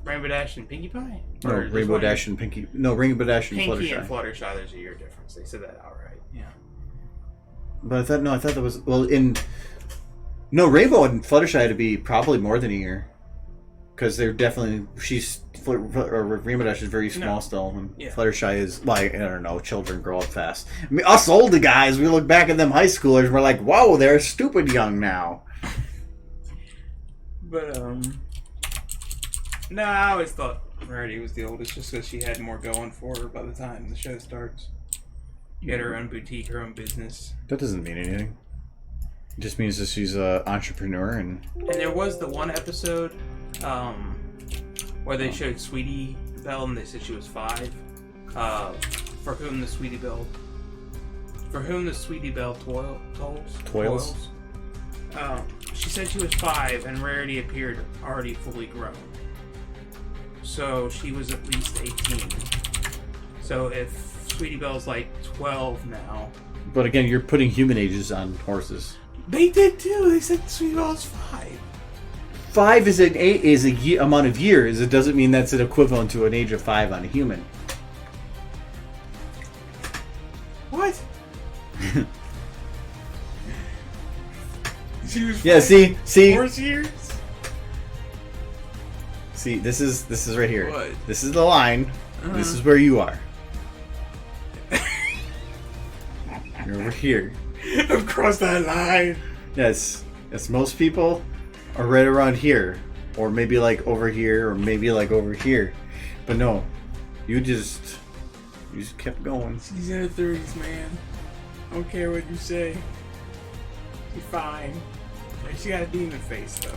Rainbow Dash and Pinkie Pie. no, Or just Rainbow one Dash and Pinky. No, Rainbow Dash and Pinky Fluttershy. and Fluttershy. There's a year difference. They said that outright. Yeah. But I thought that was Rainbow and Fluttershy had to be probably more than a year, because they're definitely Rainbow Dash is very small No. still, and Yeah. Fluttershy is like, I don't know. Children grow up fast. I mean, us older guys, we look back at them high schoolers, and we're like, whoa, they're stupid young now. But no, I always thought Rarity was the oldest, just because she had more going for her by the time the show starts. She had her own boutique, her own business. That doesn't mean anything. It just means that she's an entrepreneur, and there was the one episode where they showed Sweetie Belle and they said she was 5. For whom the Sweetie Belle toils. She said she was 5 and Rarity appeared already fully grown. So she was at least 18. So if Sweetie Belle's like 12 now. But again, you're putting human ages on horses. They did too. They said Sweetie Belle's 5. 5 is a amount of years. It doesn't mean that's an equivalent to an age of 5 on a human. What? She was Yeah, 5 see, horse years? see. This is right here. What? This is the line. This is where you are. You're over here. I've crossed that line. Yes. Yes. Most people are right around here, or maybe like over here, or maybe like over here. But no, you just kept going. She's in her 30s, man. I don't care what you say. She's fine. And she got a demon face, though.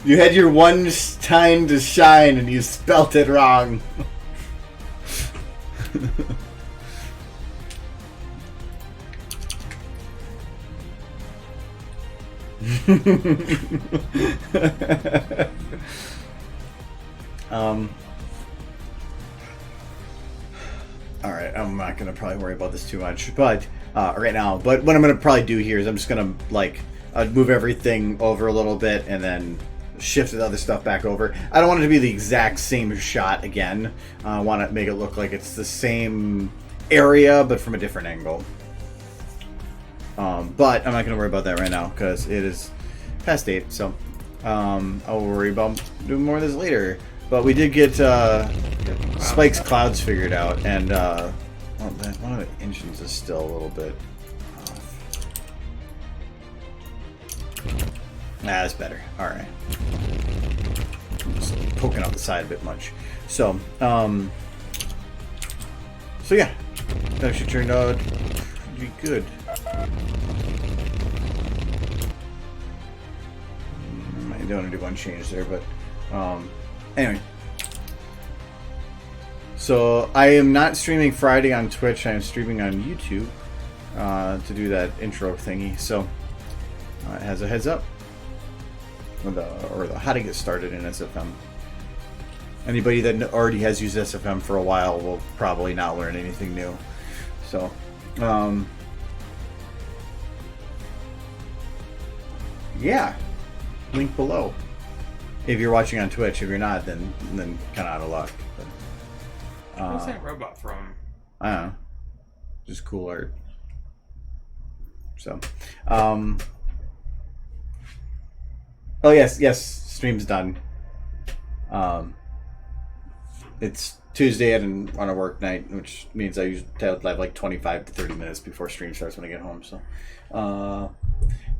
You had your one time to shine, and you spelt it wrong. All right, I'm not gonna probably worry about this too much, but right now. But what I'm gonna probably do here is I'm just gonna move everything over a little bit and then shift the other stuff back over. I don't want it to be the exact same shot again. I want to make it look like it's the same area but from a different angle. But I'm not gonna worry about that right now because it is past 8. So I'll worry about doing more of this later. But we did get Spike's clouds figured out, and one of the engines is still a little bit off. That's better. All right. Just poking out the side a bit much. So, yeah, that actually turned out pretty good. I don't want to do one change there, but anyway. So I am not streaming Friday on Twitch. I am streaming on YouTube to do that intro thingy. So it has a heads up, or how to get started in SFM. Anybody that already has used SFM for a while will probably not learn anything new. So Yeah, link below. If you're watching on Twitch, if you're not, then kind of out of luck. But, Where's that robot from? I don't know, just cool art. So, oh yes, stream's done. It's Tuesday and on a work night, which means I usually have like 25 to 30 minutes before stream starts when I get home. So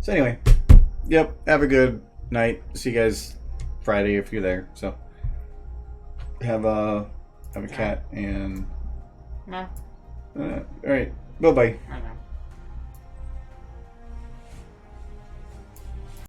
anyway, yep. Have a good night. See you guys Friday if you're there. So have a cat and No. all right. Bye bye. I know.